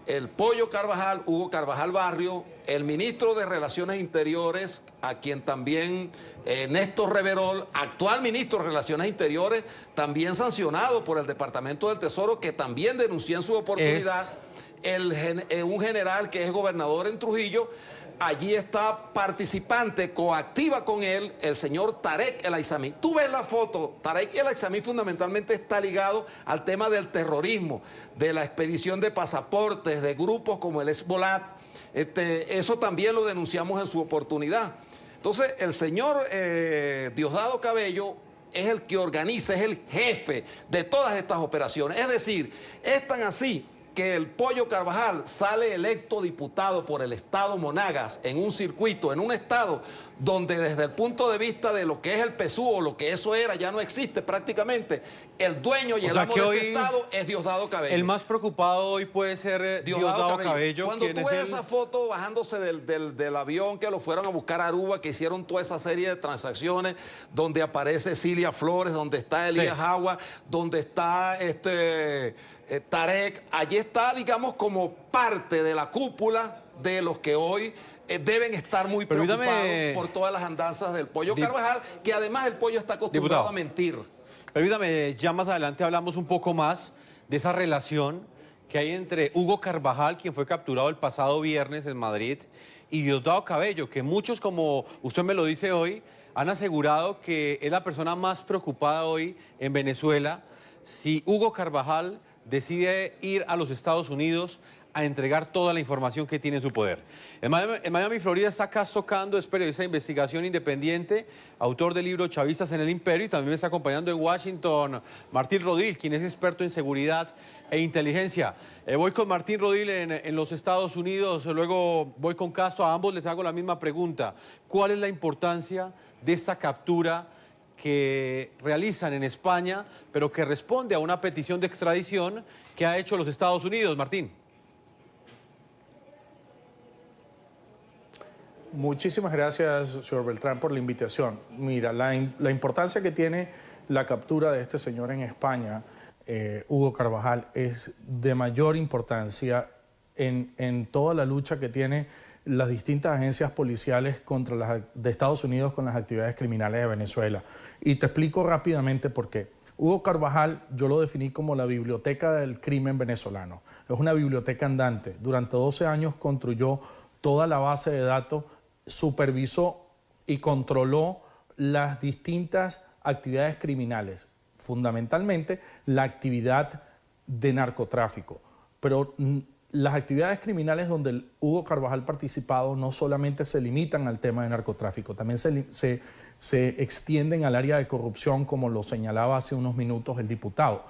S13: el Pollo Carvajal, Hugo Carvajal Barrio, el ministro de Relaciones Interiores, a quien también Néstor Reverol, actual ministro de Relaciones Interiores, también sancionado por el Departamento del Tesoro, que también denunció en su oportunidad, un general que es gobernador en Trujillo. Allí está participante, coactiva con él, el señor Tarek El Aizami. Tú ves la foto, Tarek El Aizami fundamentalmente está ligado al tema del terrorismo, de la expedición de pasaportes, de grupos como el Hezbollah. Eso también lo denunciamos en su oportunidad. Entonces, el señor Diosdado Cabello es el que organiza, es el jefe de todas estas operaciones. Es decir, es tan así que el Pollo Carvajal sale electo diputado por el estado Monagas en un circuito, en un estado donde desde el punto de vista de lo que es el PSUV o lo que eso era, ya no existe prácticamente. El dueño y el amo de ese estado es Diosdado Cabello.
S10: El más preocupado hoy puede ser Diosdado Cabello.
S13: Cuando tú ves esa foto bajándose del avión que lo fueron a buscar a Aruba, que hicieron toda esa serie de transacciones, donde aparece Cilia Flores, donde está Elías Agua, donde está Tarek, allí está, digamos, como parte de la cúpula de los que hoy deben estar muy preocupados por todas las andanzas del Pollo Carvajal, que además el Pollo está acostumbrado a mentir.
S10: Permítame, ya más adelante hablamos un poco más de esa relación que hay entre Hugo Carvajal, quien fue capturado el pasado viernes en Madrid, y Diosdado Cabello, que muchos, como usted me lo dice hoy, han asegurado que es la persona más preocupada hoy en Venezuela si Hugo Carvajal decide ir a los Estados Unidos a entregar toda la información que tiene en su poder. En Miami, Florida, está Castro Cando, es periodista de investigación independiente, autor del libro Chavistas en el Imperio, y también me está acompañando en Washington Martín Rodil, quien es experto en seguridad e inteligencia. Voy con Martín Rodil en los Estados Unidos, luego voy con Castro. A ambos les hago la misma pregunta. ¿Cuál es la importancia de esta captura que realizan en España, pero que responde a una petición de extradición que ha hecho los Estados Unidos? Martín.
S14: Muchísimas gracias, señor Beltrán, por la invitación. Mira, la importancia que tiene la captura de este señor en España, Hugo Carvajal, es de mayor importancia en toda la lucha que tiene las distintas agencias policiales de Estados Unidos con las actividades criminales de Venezuela. Y te explico rápidamente por qué. Hugo Carvajal yo lo definí como la biblioteca del crimen venezolano. Es una biblioteca andante. Durante 12 años construyó toda la base de datos, supervisó y controló las distintas actividades criminales, fundamentalmente la actividad de narcotráfico. Pero las actividades criminales donde el Hugo Carvajal participado no solamente se limitan al tema de narcotráfico, también se extienden al área de corrupción, como lo señalaba hace unos minutos el diputado.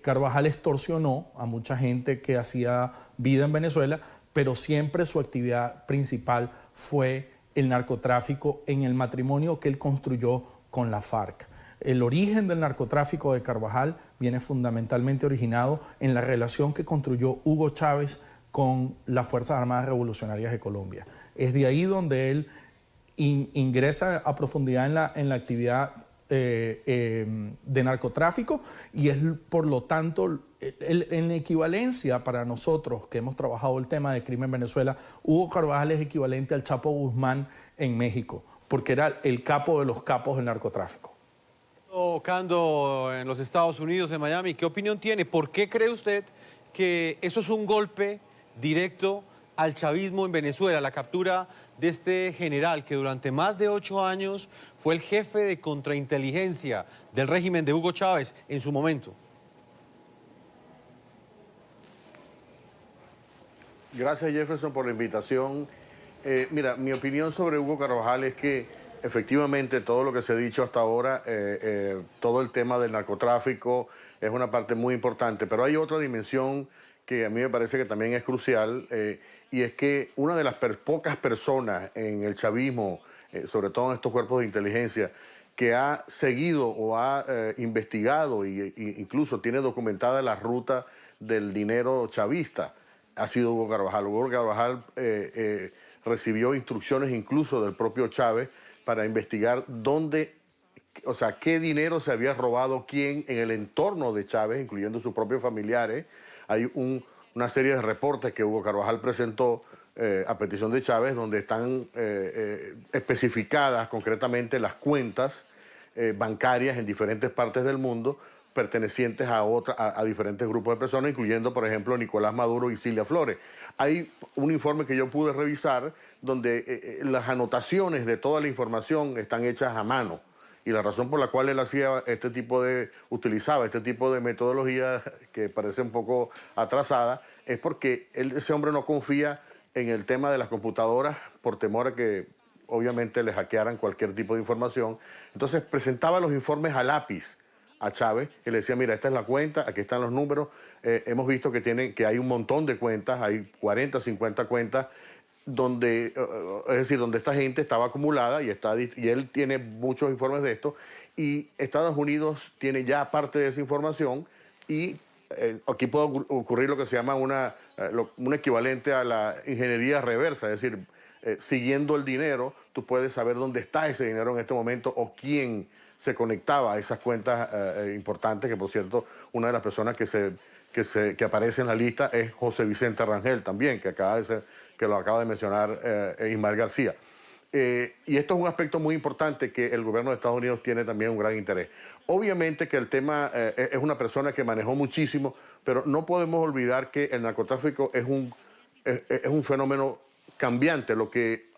S14: Carvajal extorsionó a mucha gente que hacía vida en Venezuela, pero siempre su actividad principal fue el narcotráfico en el matrimonio que él construyó con la FARC. El origen del narcotráfico de Carvajal viene fundamentalmente originado en la relación que construyó Hugo Chávez con las Fuerzas Armadas Revolucionarias de Colombia. Es de ahí donde él ingresa a profundidad en la actividad de narcotráfico, y es por lo tanto en equivalencia para nosotros que hemos trabajado el tema de crimen en Venezuela. Hugo Carvajal es equivalente al Chapo Guzmán en México, porque era el capo de los capos del narcotráfico.
S10: Tocando en los Estados Unidos, en Miami, ¿qué opinión tiene? ¿Por qué cree usted que eso es un golpe directo al chavismo en Venezuela, la captura de este general que durante más de 8 años fue el jefe de contrainteligencia del régimen de Hugo Chávez en su momento?
S15: Gracias, Jefferson, por la invitación. Mira, mi opinión sobre Hugo Carvajal es que efectivamente todo lo que se ha dicho hasta ahora, todo el tema del narcotráfico es una parte muy importante, pero hay otra dimensión que a mí me parece que también es crucial, y es que una de las pocas personas en el chavismo, sobre todo en estos cuerpos de inteligencia, que ha seguido o ha investigado e incluso tiene documentada la ruta del dinero chavista, ha sido Hugo Carvajal. Hugo Carvajal recibió instrucciones incluso del propio Chávez para investigar dónde, o sea, qué dinero se había robado quién en el entorno de Chávez, incluyendo sus propios familiares. Hay una serie de reportes que Hugo Carvajal presentó a petición de Chávez, donde están especificadas concretamente las cuentas bancarias en diferentes partes del mundo pertenecientes a diferentes grupos de personas, incluyendo, por ejemplo, Nicolás Maduro y Cilia Flores. Hay un informe que yo pude revisar donde las anotaciones de toda la información están hechas a mano. Y la razón por la cual él utilizaba este tipo de metodología que parece un poco atrasada es porque ese hombre no confía en el tema de las computadoras por temor a que obviamente le hackearan cualquier tipo de información. Entonces presentaba los informes a lápiz a Chávez y le decía, mira, esta es la cuenta, aquí están los números, hemos visto que hay un montón de cuentas, hay 40, 50 cuentas, donde esta gente estaba acumulada y él tiene muchos informes de esto, y Estados Unidos tiene ya parte de esa información, y aquí puede ocurrir lo que se llama un equivalente a la ingeniería reversa, es decir, siguiendo el dinero, tú puedes saber dónde está ese dinero en este momento o quién se conectaba a esas cuentas importantes, que por cierto, una de las personas que aparece en la lista es José Vicente Rangel también, que lo acaba de mencionar Ismael García. Y esto es un aspecto muy importante que el gobierno de Estados Unidos tiene también un gran interés. Obviamente que el tema es una persona que manejó muchísimo, pero no podemos olvidar que el narcotráfico es un fenómeno cambiante. Lo que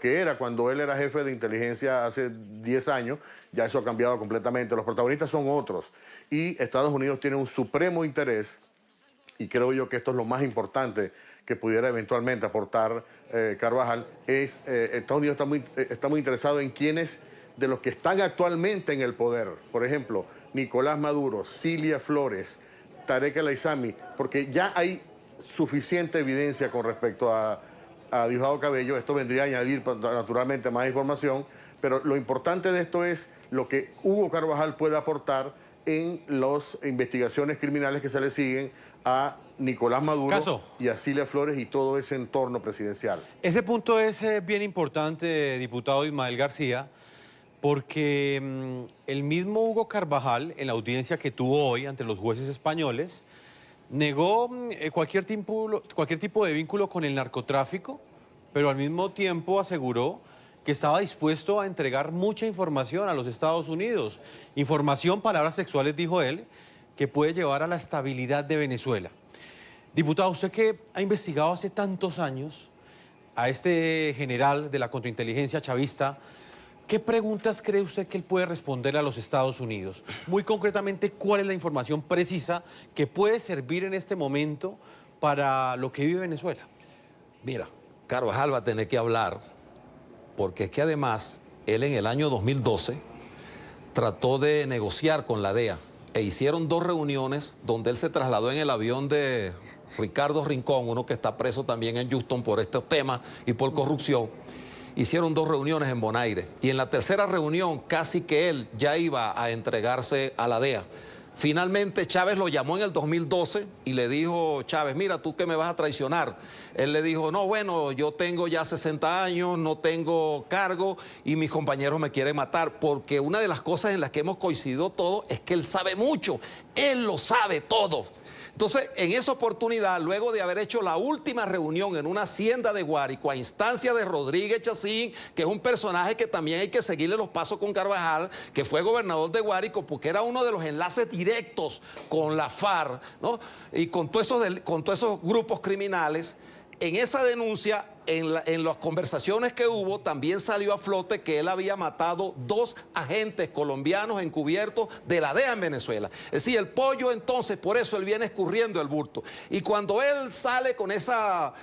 S15: era cuando él era jefe de inteligencia hace 10 años, ya eso ha cambiado completamente. Los protagonistas son otros. Y Estados Unidos tiene un supremo interés, y creo yo que esto es lo más importante que pudiera eventualmente aportar Carvajal, Estados Unidos está muy interesado en quiénes de los que están actualmente en el poder, por ejemplo, Nicolás Maduro, Cilia Flores, Tarek El Aissami, porque ya hay suficiente evidencia con respecto a Diosdado Cabello. Esto vendría a añadir naturalmente más información, pero lo importante de esto es lo que Hugo Carvajal puede aportar en las investigaciones criminales que se le siguen a Nicolás Maduro y a Cilia Flores y todo ese entorno presidencial.
S10: Ese punto es bien importante, diputado Ismael García, porque el mismo Hugo Carvajal, en la audiencia que tuvo hoy ante los jueces españoles, negó cualquier tipo de vínculo con el narcotráfico, pero al mismo tiempo aseguró que estaba dispuesto a entregar mucha información a los Estados Unidos. Información, palabras sexuales, dijo él, que puede llevar a la estabilidad de Venezuela. Diputado, usted que ha investigado hace tantos años a este general de la contrainteligencia chavista, ¿qué preguntas cree usted que él puede responder a los Estados Unidos? Muy concretamente, ¿cuál es la información precisa que puede servir en este momento para lo que vive Venezuela?
S13: Mira, Carvajal va a tener que hablar, porque es que además él en el año 2012 trató de negociar con la DEA e hicieron 2 reuniones donde él se trasladó en el avión de Ricardo Rincón, uno que está preso también en Houston por estos temas y por corrupción. Hicieron 2 reuniones en Bonaire y en la tercera reunión casi que él ya iba a entregarse a la DEA. Finalmente Chávez lo llamó en el 2012 y le dijo, Chávez, mira, tú que me vas a traicionar. Él le dijo, no, bueno, yo tengo ya 60 años, no tengo cargo y mis compañeros me quieren matar, porque una de las cosas en las que hemos coincidido todos es que él sabe mucho. Él lo sabe todo. Entonces, en esa oportunidad, luego de haber hecho la última reunión en una hacienda de Guárico, a instancia de Rodríguez Chacín, que es un personaje que también hay que seguirle los pasos con Carvajal, que fue gobernador de Guárico, porque era uno de los enlaces directos con la FARC, ¿no? Y con todos esos grupos criminales. En esa denuncia, en las conversaciones que hubo, también salió a flote que él había matado 2 agentes colombianos encubiertos de la DEA en Venezuela. Es decir, el pollo entonces, por eso él viene escurriendo el bulto. Y cuando él sale con esa,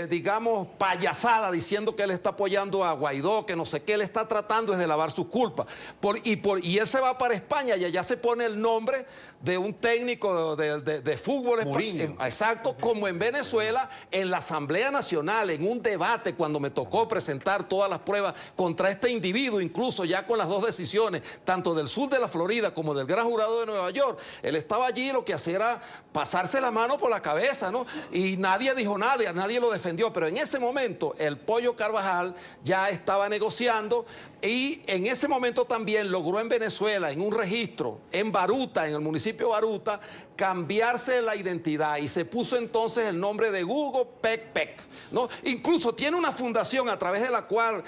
S13: digamos, payasada diciendo que él está apoyando a Guaidó, que no sé qué, él está tratando es de lavar sus culpas. Y él se va para España y allá se pone el nombre de un técnico de fútbol. Exacto, como en Venezuela, en la Asamblea Nacional, en un debate, cuando me tocó presentar todas las pruebas contra este individuo, incluso ya con las 2 decisiones, tanto del sur de la Florida como del Gran Jurado de Nueva York, él estaba allí, lo que hacía era pasarse la mano por la cabeza, ¿no? Y nadie dijo nada, nadie lo defendió, pero en ese momento el Pollo Carvajal ya estaba negociando y en ese momento también logró en Venezuela, en un registro, en Baruta, en el municipio de Baruta, cambiarse la identidad y se puso entonces el nombre de Hugo Pec Pec, ¿no? Incluso tiene una fundación a través de la cual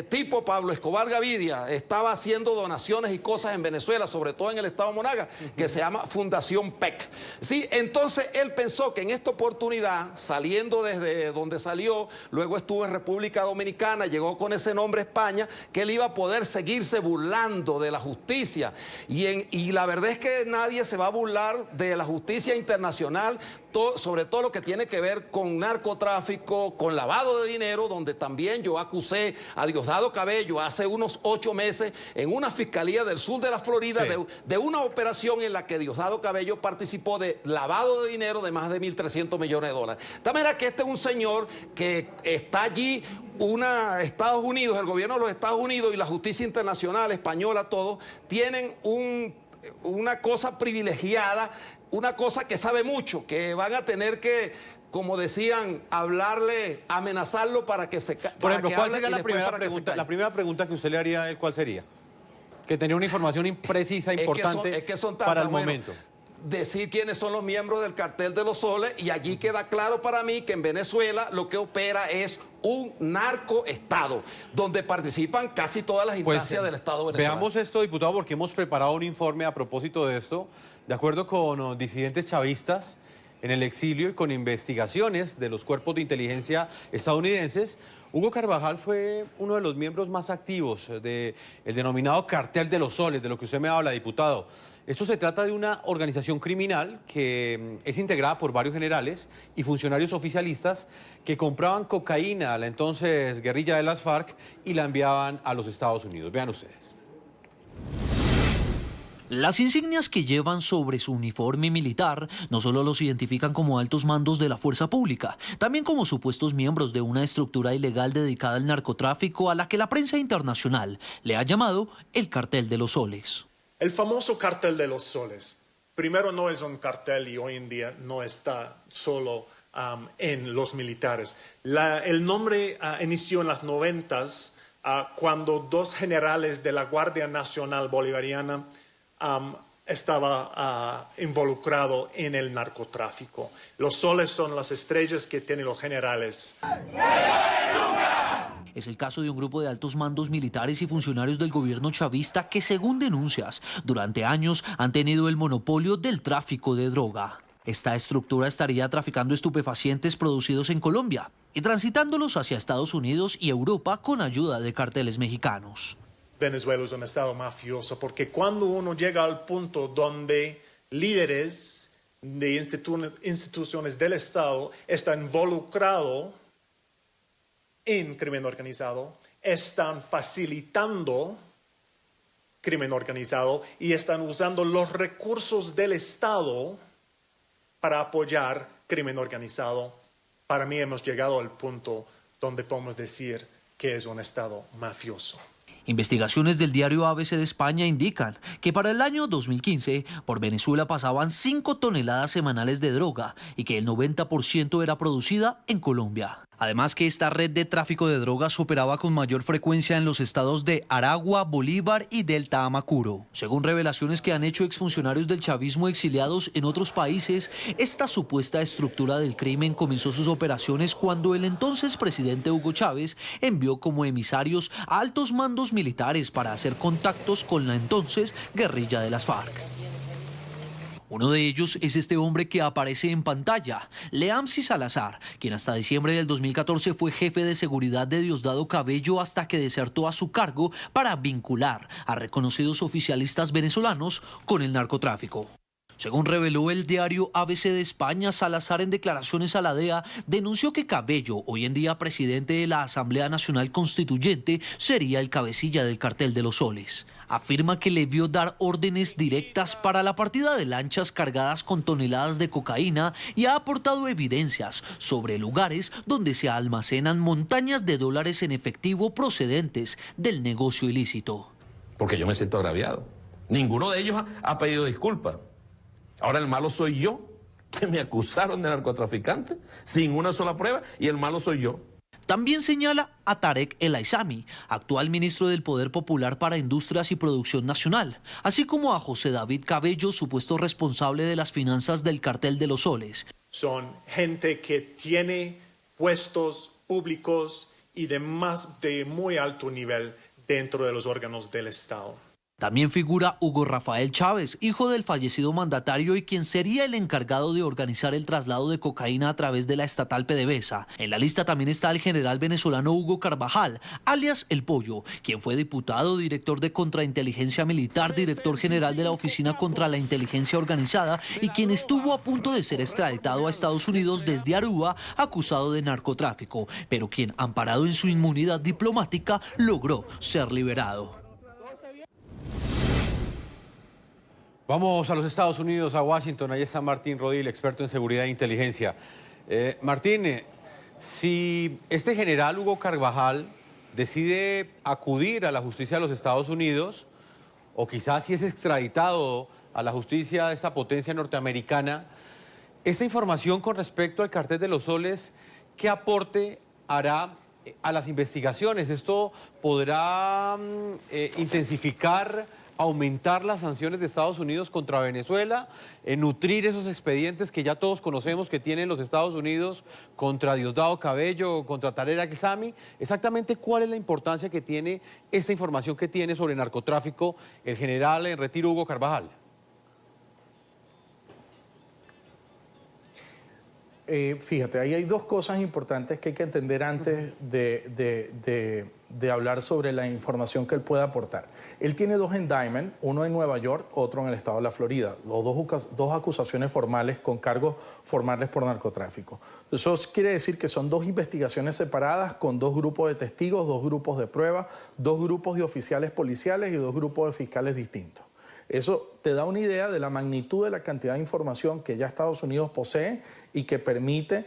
S13: tipo Pablo Escobar Gavidia estaba haciendo donaciones y cosas en Venezuela, sobre todo en el estado Monagas, que se llama Fundación PEC. Sí, entonces él pensó que en esta oportunidad, saliendo desde donde salió, luego estuvo en República Dominicana, llegó con ese nombre a España, que él iba a poder seguirse burlando de la justicia. Y la verdad es que nadie se va a burlar de la justicia internacional, sobre todo lo que tiene que ver con narcotráfico, con lavado de dinero, donde también yo acusé a Diosdado Cabello hace unos 8 meses en una fiscalía del sur de la Florida, sí, de una operación en la que Diosdado Cabello participó de lavado de dinero de más de 1.300 millones de dólares. De manera que este es un señor que está allí, Estados Unidos, el gobierno de los Estados Unidos y la justicia internacional española, todos tienen una cosa privilegiada, una cosa que sabe mucho, que van a tener que, como decían, hablarle, amenazarlo para que se caiga.
S10: Por ejemplo, ¿cuál sería la primera pregunta? La primera pregunta que usted le haría a él, ¿cuál sería? Que tenía una información imprecisa, importante para el momento.
S13: Decir quiénes son los miembros del cartel de los soles, y allí queda claro para mí que en Venezuela lo que opera es un narcoestado, donde participan casi todas las instancias del Estado venezolano.
S10: Veamos esto, diputado, porque hemos preparado un informe a propósito de esto, de acuerdo con disidentes chavistas en el exilio y con investigaciones de los cuerpos de inteligencia estadounidenses. Hugo Carvajal fue uno de los miembros más activos del denominado cartel de los soles, de lo que usted me habla, diputado. Esto se trata de una organización criminal que es integrada por varios generales y funcionarios oficialistas que compraban cocaína a la entonces guerrilla de las FARC y la enviaban a los Estados Unidos. Vean ustedes.
S12: Las insignias que llevan sobre su uniforme militar no solo los identifican como altos mandos de la fuerza pública, también como supuestos miembros de una estructura ilegal dedicada al narcotráfico a la que la prensa internacional le ha llamado el cartel de los soles.
S16: El famoso cartel de los soles, primero no es un cartel y hoy en día no está solo en los militares. El nombre inició en las 90s cuando 2 generales de la Guardia Nacional Bolivariana estaba involucrado en el narcotráfico. Los soles son las estrellas que tienen los generales.
S12: Es el caso de un grupo de altos mandos militares y funcionarios del gobierno chavista que, según denuncias, durante años han tenido el monopolio del tráfico de droga. Esta estructura estaría traficando estupefacientes producidos en Colombia y transitándolos hacia Estados Unidos y Europa con ayuda de carteles mexicanos.
S16: Venezuela es un estado mafioso porque cuando uno llega al punto donde líderes de instituciones del Estado están involucrados en crimen organizado, están facilitando crimen organizado y están usando los recursos del Estado para apoyar crimen organizado. Para mí hemos llegado al punto donde podemos decir que es un estado mafioso.
S12: Investigaciones del diario ABC de España indican que para el año 2015 por Venezuela pasaban 5 toneladas semanales de droga y que el 90% era producida en Colombia. Además que esta red de tráfico de drogas operaba con mayor frecuencia en los estados de Aragua, Bolívar y Delta Amacuro. Según revelaciones que han hecho exfuncionarios del chavismo exiliados en otros países, esta supuesta estructura del crimen comenzó sus operaciones cuando el entonces presidente Hugo Chávez envió como emisarios a altos mandos militares para hacer contactos con la entonces guerrilla de las FARC. Uno de ellos es este hombre que aparece en pantalla, Leamsi Salazar, quien hasta diciembre del 2014 fue jefe de seguridad de Diosdado Cabello hasta que desertó a su cargo para vincular a reconocidos oficialistas venezolanos con el narcotráfico. Según reveló el diario ABC de España, Salazar en declaraciones a la DEA denunció que Cabello, hoy en día presidente de la Asamblea Nacional Constituyente, sería el cabecilla del cartel de los soles. Afirma que le vio dar órdenes directas para la partida de lanchas cargadas con toneladas de cocaína y ha aportado evidencias sobre lugares donde se almacenan montañas de dólares en efectivo procedentes del negocio ilícito.
S17: Porque yo me siento agraviado. Ninguno de ellos ha pedido disculpas. Ahora el malo soy yo, que me acusaron de narcotraficante sin una sola prueba, y el malo soy yo.
S12: También señala a Tarek El Aissami, actual ministro del Poder Popular para Industrias y Producción Nacional, así como a José David Cabello, supuesto responsable de las finanzas del cartel de los soles.
S16: Son gente que tiene puestos públicos y de muy alto nivel dentro de los órganos del Estado.
S12: También figura Hugo Rafael Chávez, hijo del fallecido mandatario y quien sería el encargado de organizar el traslado de cocaína a través de la estatal PDVSA. En la lista también está el general venezolano Hugo Carvajal, alias El Pollo, quien fue diputado, director de Contrainteligencia Militar, director general de la Oficina contra la Inteligencia Organizada y quien estuvo a punto de ser extraditado a Estados Unidos desde Aruba acusado de narcotráfico, pero quien, amparado en su inmunidad diplomática, logró ser liberado.
S10: Vamos a los Estados Unidos, a Washington. Ahí está Martín Rodil, experto en seguridad e inteligencia. Martín, si este general Hugo Carvajal decide acudir a la justicia de los Estados Unidos, o quizás si es extraditado a la justicia de esta potencia norteamericana, esta información con respecto al cartel de los soles, ¿qué aporte hará a las investigaciones? ¿Esto podrá intensificar, aumentar las sanciones de Estados Unidos contra Venezuela, nutrir esos expedientes que ya todos conocemos que tienen los Estados Unidos contra Diosdado Cabello, contra Tarek El Aissami? Exactamente, ¿cuál es la importancia que tiene esta información que tiene sobre narcotráfico el general en retiro Hugo Carvajal?
S14: Fíjate, ahí hay dos cosas importantes que hay que entender antes de hablar sobre la información que él puede aportar. Él tiene dos indictments, uno en Nueva York, otro en el estado de la Florida, dos acusaciones formales con cargos formales por narcotráfico. Eso quiere decir que son dos investigaciones separadas con dos grupos de testigos, dos grupos de pruebas, dos grupos de oficiales policiales y dos grupos de fiscales distintos. Eso te da una idea de la magnitud de la cantidad de información que ya Estados Unidos posee y que permite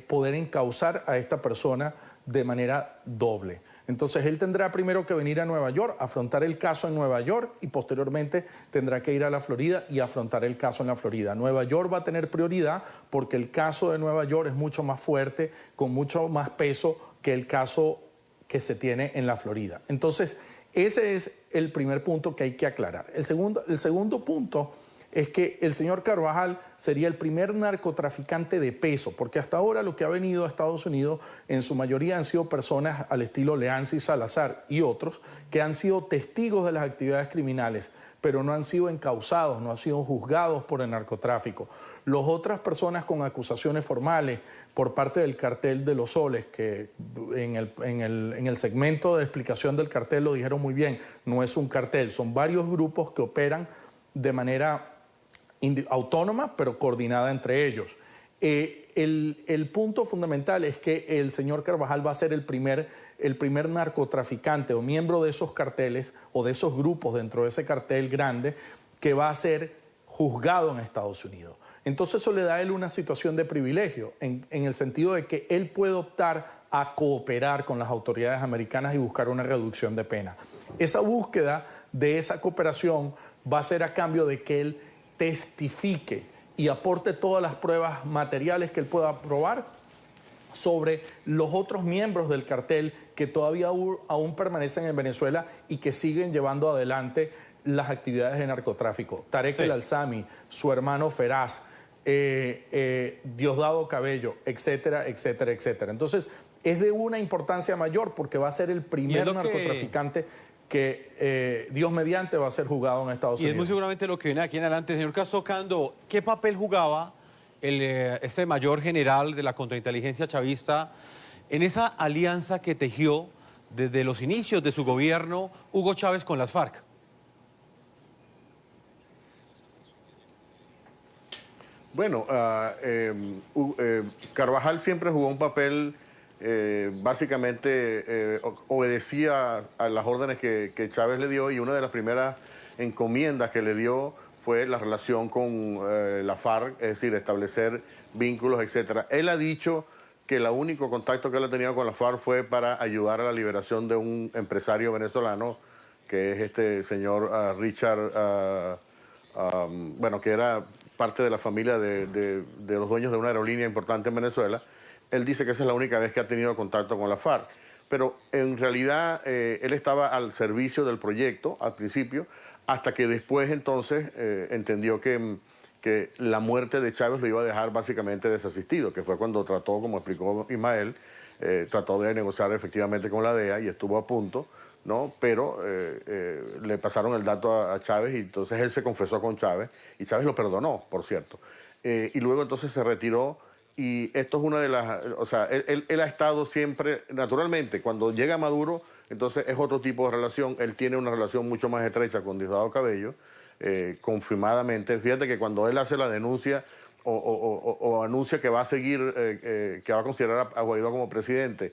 S14: poder encauzar a esta persona de manera doble. Entonces él tendrá primero que venir a Nueva York, afrontar el caso en Nueva York y posteriormente tendrá que ir a la Florida y afrontar el caso en la Florida. Nueva York va a tener prioridad porque el caso de Nueva York es mucho más fuerte, con mucho más peso que el caso que se tiene en la Florida. Entonces, ese es el primer punto que hay que aclarar. El segundo punto es que el señor Carvajal sería el primer narcotraficante de peso, porque hasta ahora lo que ha venido a Estados Unidos en su mayoría han sido personas al estilo Leamsi Salazar y otros que han sido testigos de las actividades criminales, pero no han sido encausados, no han sido juzgados por el narcotráfico. Las otras personas con acusaciones formales por parte del cartel de los soles, que en el segmento de explicación del cartel lo dijeron muy bien, no es un cartel, son varios grupos que operan de manera autónoma, pero coordinada entre ellos. El punto fundamental es que el señor Carvajal va a ser el primer narcotraficante o miembro de esos carteles o de esos grupos dentro de ese cartel grande que va a ser juzgado en Estados Unidos. Entonces eso le da a él una situación de privilegio en el sentido de que él puede optar a cooperar con las autoridades americanas y buscar una reducción de pena. Esa búsqueda de esa cooperación va a ser a cambio de que él testifique y aporte todas las pruebas materiales que él pueda probar sobre los otros miembros del cartel que todavía aún permanecen en Venezuela y que siguen llevando adelante las actividades de narcotráfico. Tarek El Alzami, su hermano Feraz, Diosdado Cabello, etcétera, etcétera, etcétera. Entonces, es de una importancia mayor porque va a ser el primer narcotraficante que Dios mediante va a ser juzgado en Estados Unidos.
S10: Y es muy seguramente lo que viene aquí en adelante. Señor Castocando, ¿qué papel jugaba este mayor general de la contrainteligencia chavista en esa alianza que tejió desde los inicios de su gobierno Hugo Chávez con las FARC?
S15: Bueno, Carvajal siempre jugó un papel, básicamente obedecía a las órdenes que Chávez le dio, y una de las primeras encomiendas que le dio fue la relación con la FARC, es decir, establecer vínculos, etcétera. Él ha dicho que el único contacto que él ha tenido con la FARC fue para ayudar a la liberación de un empresario venezolano, que es este señor Richard, bueno, que era parte de la familia de los dueños de una aerolínea importante en Venezuela. Él dice que esa es la única vez que ha tenido contacto con la FARC. Pero en realidad él estaba al servicio del proyecto al principio, hasta que después entonces entendió que la muerte de Chávez lo iba a dejar básicamente desasistido, que fue cuando trató, como explicó Ismael, trató de negociar efectivamente con la DEA y estuvo a punto, ¿no? Pero le pasaron el dato a Chávez y entonces él se confesó con Chávez y Chávez lo perdonó, por cierto. Y luego entonces se retiró, y esto es una de las... O sea, él ha estado siempre, naturalmente, cuando llega Maduro, entonces es otro tipo de relación. Él tiene una relación mucho más estrecha con Diosdado Cabello, confirmadamente. Fíjate que cuando él hace la denuncia o anuncia que va a seguir, que va a considerar a Guaidó como presidente,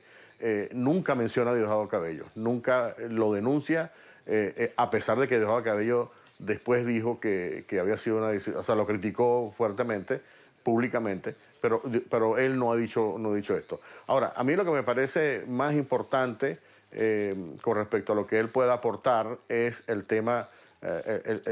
S15: nunca menciona a Diosdado Cabello, nunca lo denuncia, a pesar de que Diosdado Cabello después dijo que había sido una decisión, o sea, lo criticó fuertemente, públicamente, pero él no ha dicho esto. Ahora, a mí lo que me parece más importante con respecto a lo que él pueda aportar es el tema,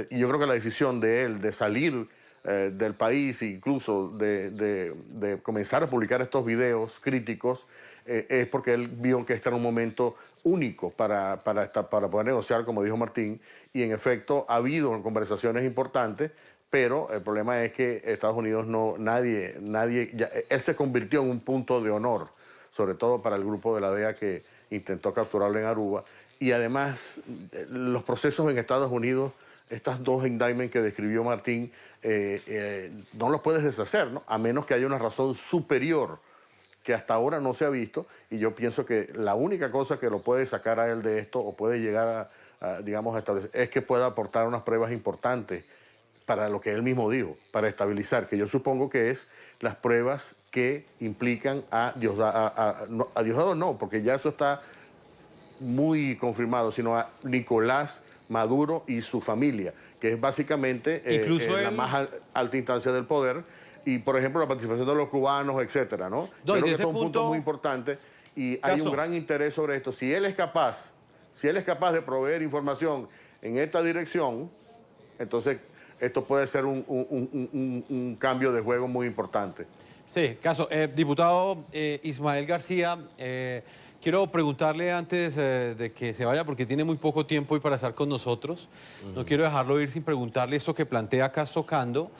S15: y yo creo que la decisión de él de salir del país, incluso de comenzar a publicar estos videos críticos, es porque él vio que este era un momento único para poder negociar, como dijo Martín, y en efecto ha habido conversaciones importantes, pero el problema es que Estados Unidos él se convirtió en un punto de honor, sobre todo para el grupo de la DEA que intentó capturarlo en Aruba, y además los procesos en Estados Unidos, estas dos indictments que describió Martín, no los puedes deshacer, ¿no? A menos que haya una razón superior que hasta ahora no se ha visto, y yo pienso que la única cosa que lo puede sacar a él de esto, o puede llegar digamos, a establecer, es que pueda aportar unas pruebas importantes para lo que él mismo dijo, para estabilizar, que yo supongo que es las pruebas que implican a Diosdado no, porque ya eso está muy confirmado, sino a Nicolás Maduro y su familia, que es básicamente la más alta instancia del poder, y por ejemplo la participación de los cubanos, etcétera, ¿no? Creo que es un punto muy importante y hay un gran interés sobre esto. Si él es capaz de proveer información en esta dirección, entonces esto puede ser un cambio de juego muy importante.
S10: Sí, Caso. Diputado Ismael García, quiero preguntarle antes de que se vaya, porque tiene muy poco tiempo hoy para estar con nosotros. No quiero dejarlo ir sin preguntarle esto que plantea Castocando,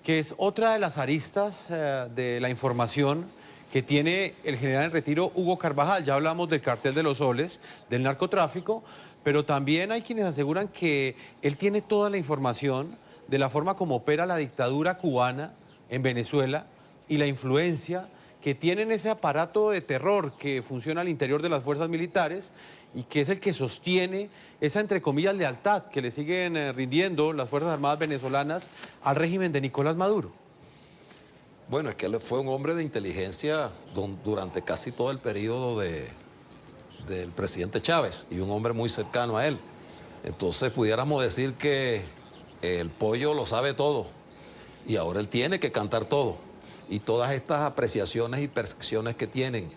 S10: que es otra de las aristas de la información que tiene el general en retiro Hugo Carvajal. Ya hablamos del cartel de los soles, del narcotráfico, pero también hay quienes aseguran que él tiene toda la información de la forma como opera la dictadura cubana en Venezuela y la influencia que tienen ese aparato de terror que funciona al interior de las fuerzas militares y que es el que sostiene esa, entre comillas, lealtad que le siguen rindiendo las Fuerzas Armadas venezolanas al régimen de Nicolás Maduro.
S13: Bueno, es que él fue un hombre de inteligencia durante casi todo el periodo del presidente Chávez y un hombre muy cercano a él. Entonces pudiéramos decir que el pollo lo sabe todo y ahora él tiene que cantar todo. Y todas estas apreciaciones y percepciones que tienen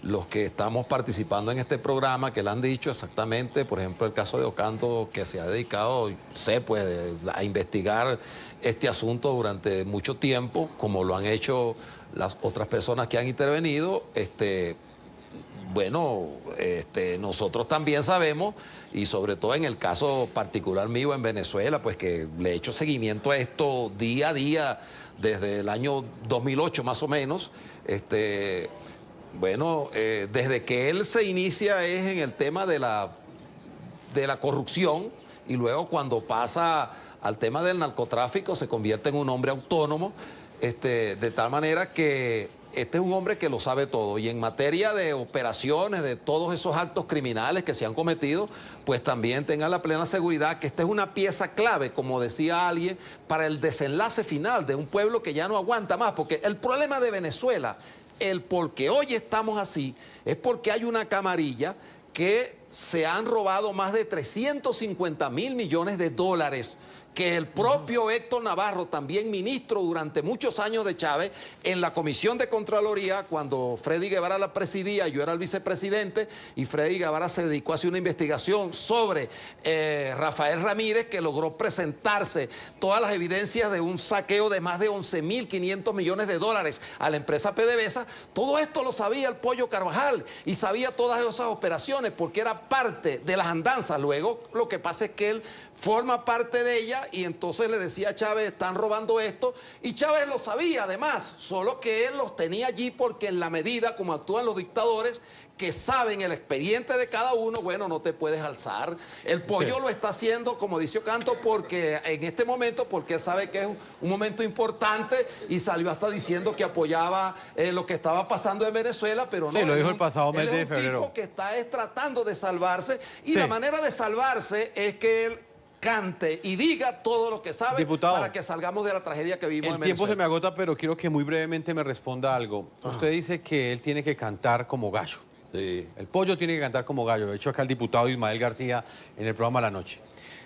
S13: los que estamos participando en este programa, que le han dicho exactamente, por ejemplo, el caso de Ocando, que se ha dedicado, sé, pues, a investigar este asunto durante mucho tiempo, como lo han hecho las otras personas que han intervenido. Bueno, nosotros también sabemos, y sobre todo en el caso particular mío en Venezuela, pues que le he hecho seguimiento a esto día a día desde el año 2008 más o menos. Bueno, desde que él se inicia es en el tema de la corrupción, y luego cuando pasa al tema del narcotráfico se convierte en un hombre autónomo, de tal manera que este es un hombre que lo sabe todo, y en materia de operaciones, de todos esos actos criminales que se han cometido, pues también tenga la plena seguridad que esta es una pieza clave, como decía alguien, para el desenlace final de un pueblo que ya no aguanta más, porque el problema de Venezuela, el por qué hoy estamos así, es porque hay una camarilla que se han robado más de 350.000 millones de dólares, que el propio Héctor Navarro, también ministro durante muchos años de Chávez, en la Comisión de Contraloría, cuando Freddy Guevara la presidía, yo era el vicepresidente, y Freddy Guevara se dedicó a hacer una investigación sobre Rafael Ramírez, que logró presentarse todas las evidencias de un saqueo de más de 11.500 millones de dólares a la empresa PDVSA. Todo esto lo sabía el Pollo Carvajal, y sabía todas esas operaciones, porque era parte de las andanzas. Luego, lo que pasa es que él forma parte de ella, y entonces le decía a Chávez, están robando esto, y Chávez lo sabía además, solo que él los tenía allí porque en la medida como actúan los dictadores, que saben el expediente de cada uno, bueno, no te puedes alzar. El Pollo lo está haciendo, como dice Ocando, porque en este momento, porque él sabe que es un momento importante, y salió hasta diciendo que apoyaba lo que estaba pasando en Venezuela, pero no.
S10: Sí, lo dijo el pasado mes de febrero.
S13: Es un tipo que está tratando de salvarse, y la manera de salvarse es que él cante y diga todo lo que sabe,
S10: diputado,
S13: para que salgamos de la tragedia que vivimos en Venezuela.
S10: El tiempo se me agota, pero quiero que muy brevemente me responda algo. Usted dice que él tiene que cantar como gallo.
S13: Sí.
S10: El Pollo tiene que cantar como gallo. De hecho, acá el diputado Ismael García en el programa La Noche.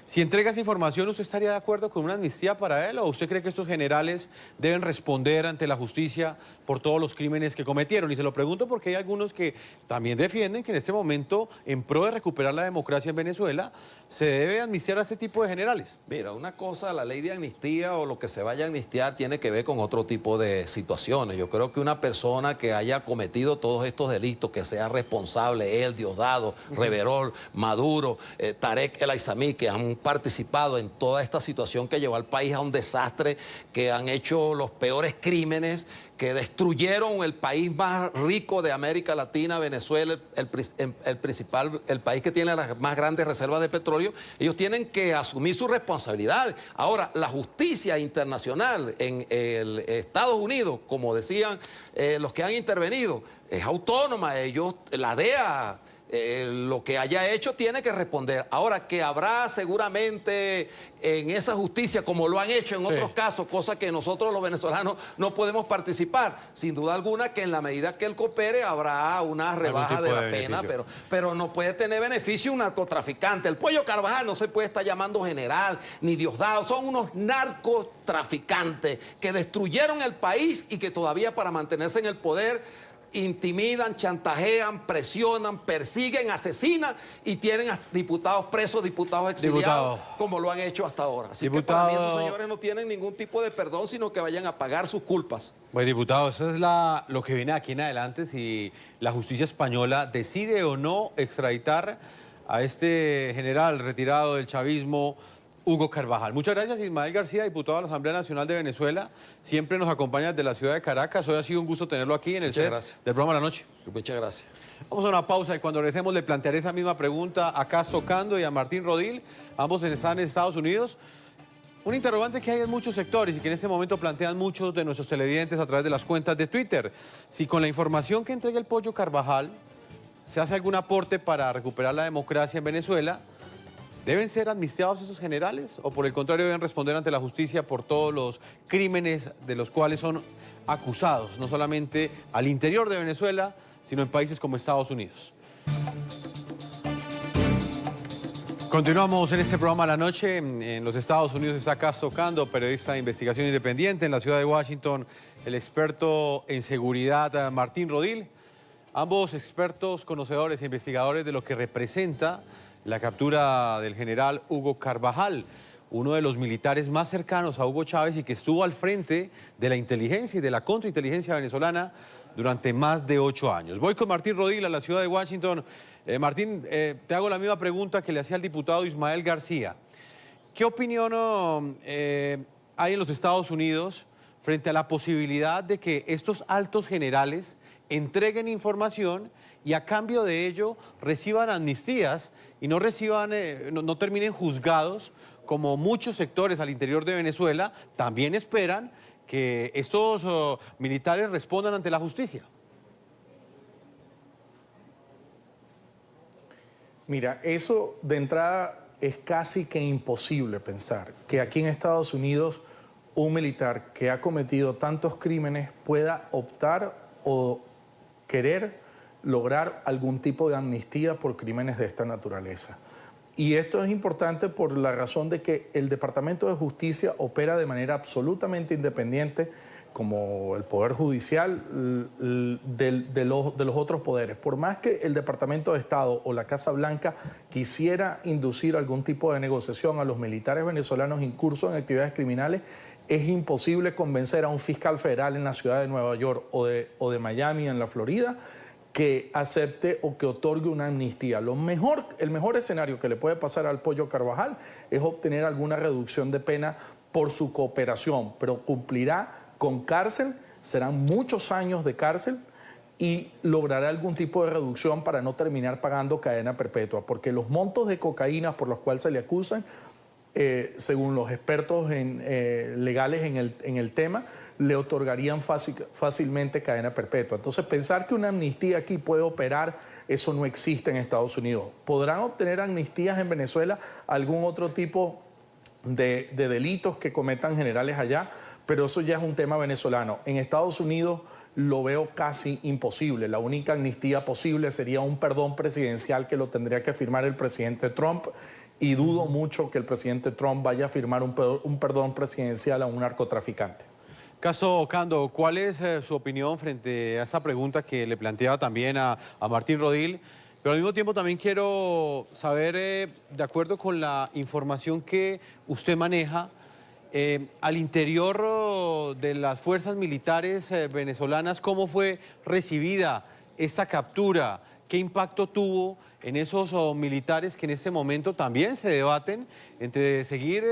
S10: Si entrega esa información, ¿usted estaría de acuerdo con una amnistía para él? ¿O usted cree que estos generales deben responder ante la justicia por todos los crímenes que cometieron? Y se lo pregunto porque hay algunos que también defienden que en este momento, en pro de recuperar la democracia en Venezuela, se debe amnistiar a este tipo de generales.
S13: Mira, una cosa, la ley de amnistía o lo que se vaya a amnistiar tiene que ver con otro tipo de situaciones. Yo creo que una persona que haya cometido todos estos delitos, que sea responsable, él, Diosdado, Reverol, Maduro, Tarek El Aizami, que han participado en toda esta situación que llevó al país a un desastre, que han hecho los peores crímenes, que destruyeron el país más rico de América Latina, Venezuela, el país que tiene las más grandes reservas de petróleo. Ellos tienen que asumir sus responsabilidades. Ahora, la justicia internacional en Estados Unidos, como decían los que han intervenido, es autónoma. Ellos, la DEA, lo que haya hecho tiene que responder. Ahora, que habrá seguramente en esa justicia, como lo han hecho en otros casos, cosas que nosotros los venezolanos no podemos participar, sin duda alguna que en la medida que él coopere habrá una rebaja de la pena, pero no puede tener beneficio un narcotraficante. El Pollo Carvajal no se puede estar llamando general ni Diosdado, son unos narcotraficantes que destruyeron el país y que todavía, para mantenerse en el poder, intimidan, chantajean, presionan, persiguen, asesinan, y tienen a diputados presos, diputados exiliados, como lo han hecho hasta ahora. Así que para mí esos señores no tienen ningún tipo de perdón, sino que vayan a pagar sus culpas.
S10: Pues, diputado, eso es lo que viene aquí en adelante, si la justicia española decide o no extraditar a este general retirado del chavismo, Hugo Carvajal. Muchas gracias, Ismael García, diputado de la Asamblea Nacional de Venezuela. Siempre nos acompaña desde la ciudad de Caracas. Hoy ha sido un gusto tenerlo aquí en el set del programa La Noche.
S13: Muchas gracias.
S10: Vamos a una pausa y cuando regresemos le plantearé esa misma pregunta a Castro Ocando y a Martín Rodil. Ambos están en Estados Unidos. Un interrogante que hay en muchos sectores y que en este momento plantean muchos de nuestros televidentes a través de las cuentas de Twitter. Si con la información que entrega el Pollo Carvajal se hace algún aporte para recuperar la democracia en Venezuela, ¿deben ser amnistiados esos generales o por el contrario deben responder ante la justicia por todos los crímenes de los cuales son acusados, no solamente al interior de Venezuela, sino en países como Estados Unidos? Continuamos en este programa La Noche. En los Estados Unidos está Castro Ocando, periodista de investigación independiente. En la ciudad de Washington, el experto en seguridad Martín Rodil. Ambos expertos, conocedores e investigadores de lo que representa la captura del general Hugo Carvajal, uno de los militares más cercanos a Hugo Chávez y que estuvo al frente de la inteligencia y de la contrainteligencia venezolana durante más de 8 años. Voy con Martín Rodil a la ciudad de Washington. Martín, te hago la misma pregunta que le hacía al diputado Ismael García. ¿Qué opinión hay en los Estados Unidos frente a la posibilidad de que estos altos generales entreguen información y a cambio de ello reciban amnistías y no terminen juzgados como muchos sectores al interior de Venezuela también esperan que estos militares respondan ante la justicia?
S14: Mira, eso de entrada es casi que imposible pensar que aquí en Estados Unidos un militar que ha cometido tantos crímenes pueda optar o querer lograr algún tipo de amnistía por crímenes de esta naturaleza. Y esto es importante por la razón de que el Departamento de Justicia opera de manera absolutamente independiente como el Poder Judicial de los otros poderes. Por más que el Departamento de Estado o la Casa Blanca quisiera inducir algún tipo de negociación a los militares venezolanos incursos en actividades criminales, es imposible convencer a un fiscal federal en la ciudad de Nueva York o de Miami, en la Florida, que acepte o que otorgue una amnistía. El mejor escenario que le puede pasar al Pollo Carvajal es obtener alguna reducción de pena por su cooperación, pero cumplirá con cárcel, serán muchos años de cárcel y logrará algún tipo de reducción para no terminar pagando cadena perpetua, porque los montos de cocaína por los cuales se le acusan, según los expertos legales en el tema, le otorgarían fácilmente cadena perpetua. Entonces, pensar que una amnistía aquí puede operar, eso no existe en Estados Unidos. ¿Podrán obtener amnistías en Venezuela algún otro tipo de delitos que cometan generales allá? Pero eso ya es un tema venezolano. En Estados Unidos lo veo casi imposible. La única amnistía posible sería un perdón presidencial que lo tendría que firmar el presidente Trump, y dudo mucho que el presidente Trump vaya a firmar un perdón presidencial a un narcotraficante.
S10: Caso Ocando, ¿cuál es su opinión frente a esa pregunta que le planteaba también a Martín Rodil? Pero al mismo tiempo también quiero saber, de acuerdo con la información que usted maneja, al interior de las fuerzas militares venezolanas, ¿cómo fue recibida esta captura? ¿Qué impacto tuvo en esos militares que en este momento también se debaten entre seguir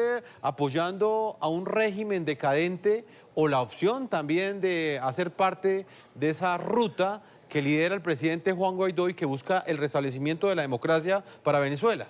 S10: apoyando a un régimen decadente o la opción también de hacer parte de esa ruta que lidera el presidente Juan Guaidó y que busca el restablecimiento de la democracia para Venezuela?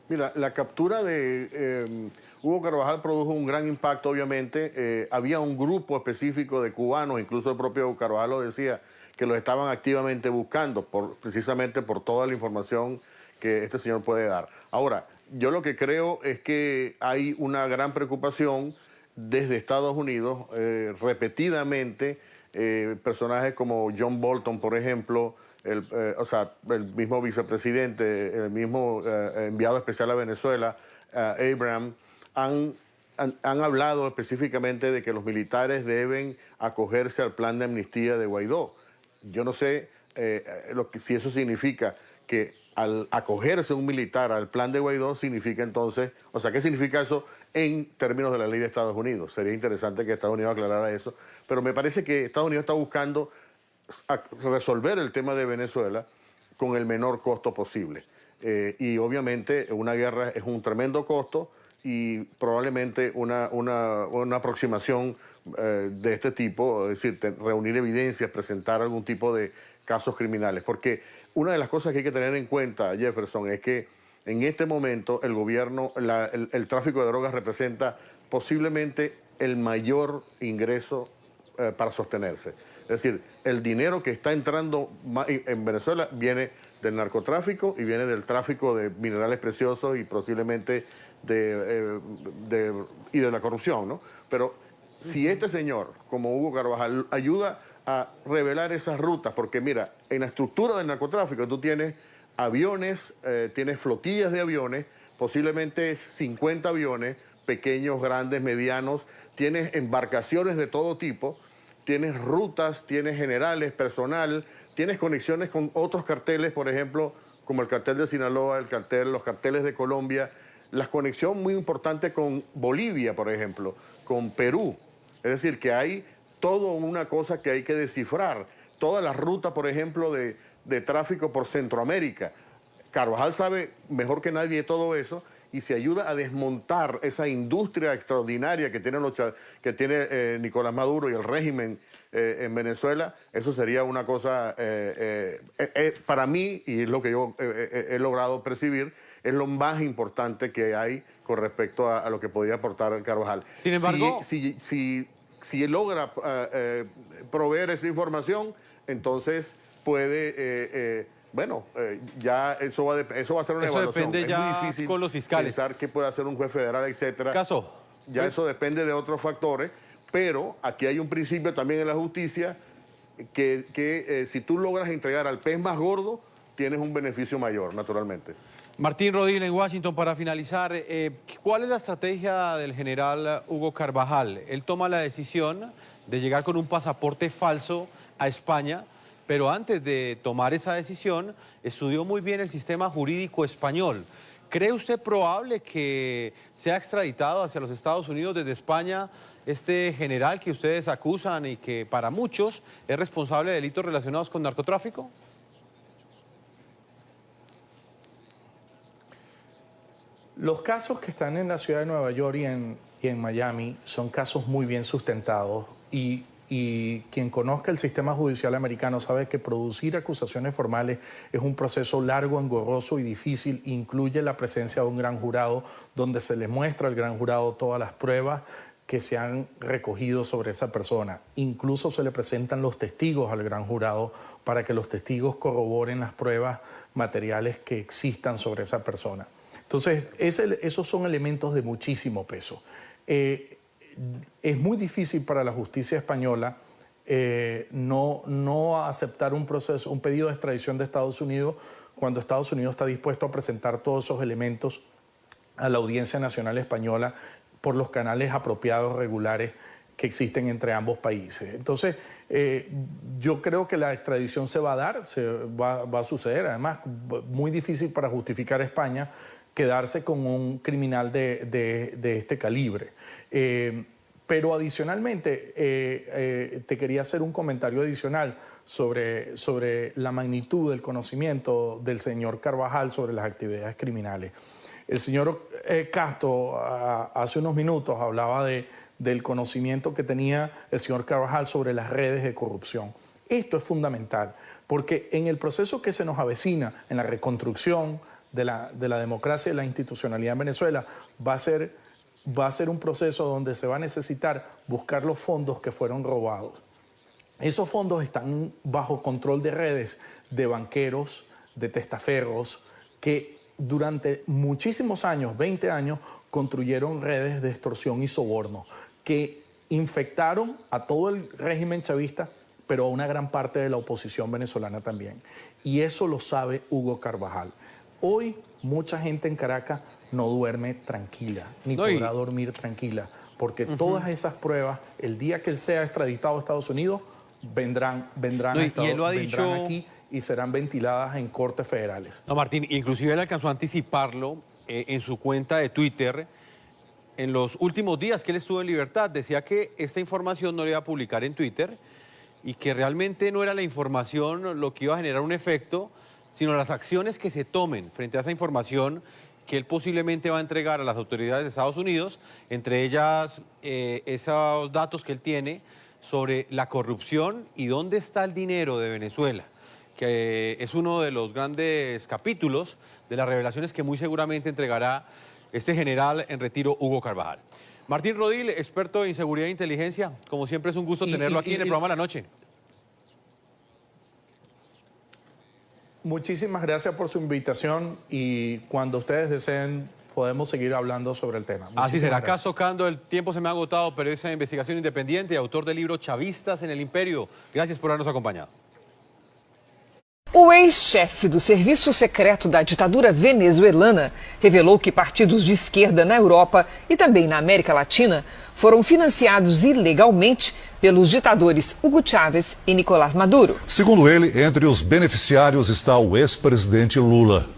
S15: Mira, la captura de Hugo Carvajal produjo un gran impacto, obviamente. Había un grupo específico de cubanos, incluso el propio Hugo Carvajal lo decía, que lo estaban activamente buscando, precisamente por toda la información que este señor puede dar. Ahora, yo lo que creo es que hay una gran preocupación desde Estados Unidos, repetidamente, personajes como John Bolton, por ejemplo, el mismo vicepresidente, el mismo enviado especial a Venezuela, Abraham, han hablado específicamente de que los militares deben acogerse al plan de amnistía de Guaidó. Yo no sé si eso significa que al acogerse un militar al plan de Guaidó significa entonces, ¿qué significa eso en términos de la ley de Estados Unidos? Sería interesante que Estados Unidos aclarara eso, pero me parece que Estados Unidos está buscando resolver el tema de Venezuela con el menor costo posible. Y obviamente una guerra es un tremendo costo y probablemente una aproximación de este tipo, es decir, reunir evidencias, presentar algún tipo de casos criminales. Porque una de las cosas que hay que tener en cuenta, Jefferson, es que en este momento el gobierno, el tráfico de drogas representa posiblemente el mayor ingreso para sostenerse. Es decir, el dinero que está entrando en Venezuela viene del narcotráfico y viene del tráfico de minerales preciosos y posiblemente de la corrupción, ¿no? Pero si este señor, como Hugo Carvajal, ayuda a revelar esas rutas, porque mira, en la estructura del narcotráfico tú tienes aviones, tienes flotillas de aviones, posiblemente 50 aviones, pequeños, grandes, medianos, tienes embarcaciones de todo tipo, tienes rutas, tienes generales, personal, tienes conexiones con otros carteles, por ejemplo, como el cartel de Sinaloa, los carteles de Colombia, la conexión muy importante con Bolivia, por ejemplo, con Perú. Es decir, que hay toda una cosa que hay que descifrar. Toda la ruta, por ejemplo, de tráfico por Centroamérica. Carvajal sabe mejor que nadie todo eso y se ayuda a desmontar esa industria extraordinaria que tiene Nicolás Maduro y el régimen en Venezuela. Eso sería una cosa, para mí, y es lo que yo he logrado percibir, es lo más importante que hay con respecto a lo que podría aportar Carvajal.
S10: Sin embargo,
S15: si logra proveer esa información, entonces puede, ya eso va a ser una evaluación.
S10: Depende ya
S15: es muy difícil
S10: con los fiscales.
S15: Pensar qué puede hacer un juez federal, etcétera. Ya eso depende de otros factores, pero aquí hay un principio también en la justicia que si tú logras entregar al pez más gordo, tienes un beneficio mayor, naturalmente.
S10: Martín Rodil en Washington, para finalizar, ¿cuál es la estrategia del general Hugo Carvajal? Él toma la decisión de llegar con un pasaporte falso a España, pero antes de tomar esa decisión estudió muy bien el sistema jurídico español. ¿Cree usted probable que sea extraditado hacia los Estados Unidos desde España este general que ustedes acusan y que para muchos es responsable de delitos relacionados con narcotráfico?
S14: Los casos que están en la ciudad de Nueva York y en Miami son casos muy bien sustentados y quien conozca el sistema judicial americano sabe que producir acusaciones formales es un proceso largo, engorroso y difícil. Incluye la presencia de un gran jurado donde se le muestra al gran jurado todas las pruebas que se han recogido sobre esa persona. Incluso se le presentan los testigos al gran jurado para que los testigos corroboren las pruebas materiales que existan sobre esa persona. Entonces, esos son elementos de muchísimo peso. Es muy difícil para la justicia española no aceptar un pedido de extradición de Estados Unidos cuando Estados Unidos está dispuesto a presentar todos esos elementos a la Audiencia Nacional Española por los canales apropiados, regulares, que existen entre ambos países. Entonces, yo creo que la extradición se va a dar, va a suceder. Además, muy difícil para justificar a España quedarse con un criminal de este calibre. Pero adicionalmente, te quería hacer un comentario adicional sobre la magnitud del conocimiento del señor Carvajal sobre las actividades criminales. El señor Castro hace unos minutos hablaba del conocimiento que tenía el señor Carvajal sobre las redes de corrupción. Esto es fundamental, porque en el proceso que se nos avecina, en la reconstrucción de la democracia y la institucionalidad en Venezuela, va a ser un proceso donde se va a necesitar buscar los fondos que fueron robados. Esos fondos están bajo control de redes de banqueros, de testaferros, que durante muchísimos años, 20 años, construyeron redes de extorsión y soborno, que infectaron a todo el régimen chavista, pero a una gran parte de la oposición venezolana también. Y eso lo sabe Hugo Carvajal. Hoy mucha gente en Caracas no duerme tranquila, ni podrá dormir tranquila, porque todas esas pruebas, el día que él sea extraditado a Estados Unidos, vendrán aquí y serán ventiladas en cortes federales.
S10: No, Martín, inclusive él alcanzó a anticiparlo en su cuenta de Twitter. En los últimos días que él estuvo en libertad, decía que esta información no le iba a publicar en Twitter y que realmente no era la información lo que iba a generar un efecto, sino las acciones que se tomen frente a esa información que él posiblemente va a entregar a las autoridades de Estados Unidos, entre ellas esos datos que él tiene sobre la corrupción y dónde está el dinero de Venezuela, que es uno de los grandes capítulos de las revelaciones que muy seguramente entregará este general en retiro, Hugo Carvajal. Martín Rodil, experto en seguridad e inteligencia, como siempre es un gusto tenerlo aquí en el programa La Noche.
S14: Muchísimas gracias por su invitación y cuando ustedes deseen podemos seguir hablando sobre el tema.
S10: Así será. Acá tocando, el tiempo se me ha agotado, pero esa investigación independiente, autor del libro Chavistas en el Imperio. Gracias por habernos acompañado.
S18: O ex-chefe do serviço secreto da ditadura venezuelana revelou que partidos de esquerda na Europa e também na América Latina foram financiados ilegalmente pelos ditadores Hugo Chávez e Nicolás Maduro.
S19: Segundo ele, entre os beneficiários está o ex-presidente Lula.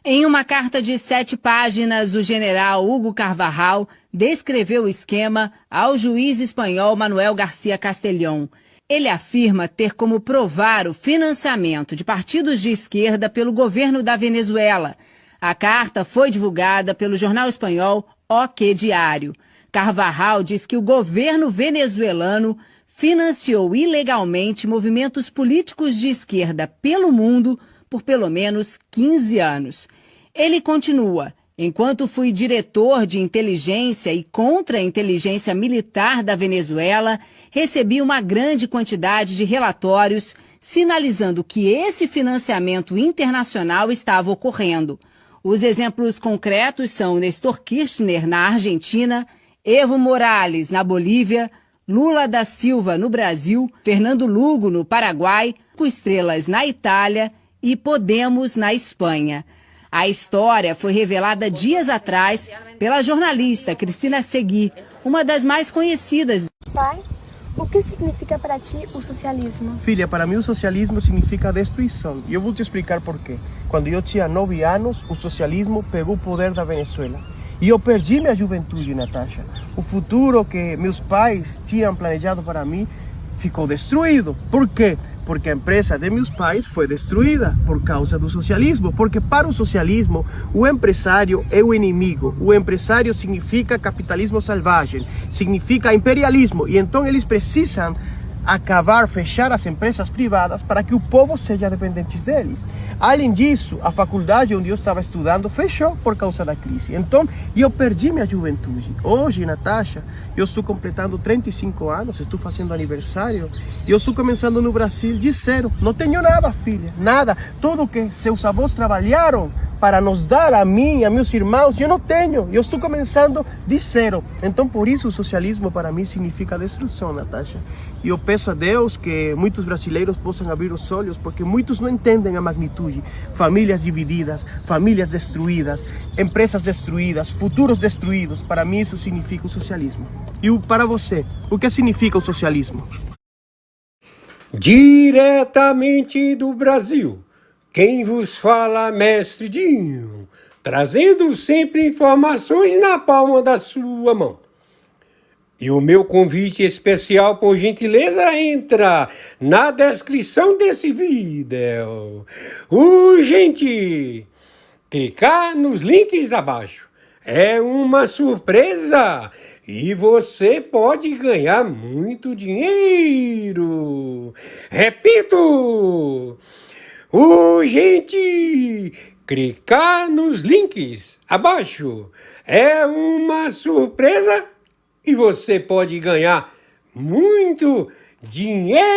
S20: Em uma carta de 7 páginas, o general Hugo Carvajal descreveu o esquema ao juiz espanhol Manuel García Castellón. Ele afirma ter como provar o financiamento de partidos de esquerda pelo governo da Venezuela. A carta foi divulgada pelo jornal espanhol O Que Diário. Carvajal diz que o governo venezuelano financiou ilegalmente movimentos políticos de esquerda pelo mundo por pelo menos 15 anos. Ele continua: enquanto fui diretor de inteligência e contra-inteligência militar da Venezuela, recebi uma grande quantidade de relatórios sinalizando que esse financiamento internacional estava ocorrendo. Os exemplos concretos são Néstor Kirchner na Argentina, Evo Morales na Bolívia, Lula da Silva no Brasil, Fernando Lugo no Paraguai, com estrelas na Itália e Podemos na Espanha. A história foi revelada dias atrás pela jornalista Cristina Seguí, uma das mais conhecidas.
S21: Pai, o que significa para ti o socialismo?
S22: Filha, para mim o socialismo significa destruição. E eu vou te explicar por quê. Quando eu tinha 9 anos, o socialismo pegou o poder da Venezuela. E eu perdi minha juventude, Natasha. O futuro que meus pais tinham planejado para mim ficou destruído. Por quê? Porque a empresa de meus pais foi destruída por causa do socialismo. Porque para o socialismo, o empresário é o inimigo. O empresário significa capitalismo selvagem, significa imperialismo. E então eles precisam acabar, fechar as empresas privadas para que o povo seja dependente deles. Além disso, a faculdade onde eu estava estudando fechou por causa da crise. Então, eu perdi minha juventude. Hoje, Natasha, eu estou completando 35 anos, estou fazendo aniversário, e eu estou começando no Brasil de zero. Não tenho nada, filha, nada. Tudo que seus avós trabalharam para nos dar a mim, a meus irmãos, eu não tenho. Eu estou começando de zero. Então, por isso, o socialismo para mim significa destruição, Natasha. E eu peço a Deus que muitos brasileiros possam abrir os olhos, porque muitos não entendem a magnitude. Famílias divididas, famílias destruídas, empresas destruídas, futuros destruídos. Para mim, isso significa o socialismo. E para você, o que significa o socialismo?
S1: Diretamente do Brasil, quem vos fala, Mestre Dinho, trazendo sempre informações na palma da sua mão. E o meu convite especial, por gentileza, entra na descrição desse vídeo. Urgente! Clicar nos links abaixo. É uma surpresa e você pode ganhar muito dinheiro. Repito! Urgente! Clicar nos links abaixo. É uma surpresa e você pode ganhar muito dinheiro!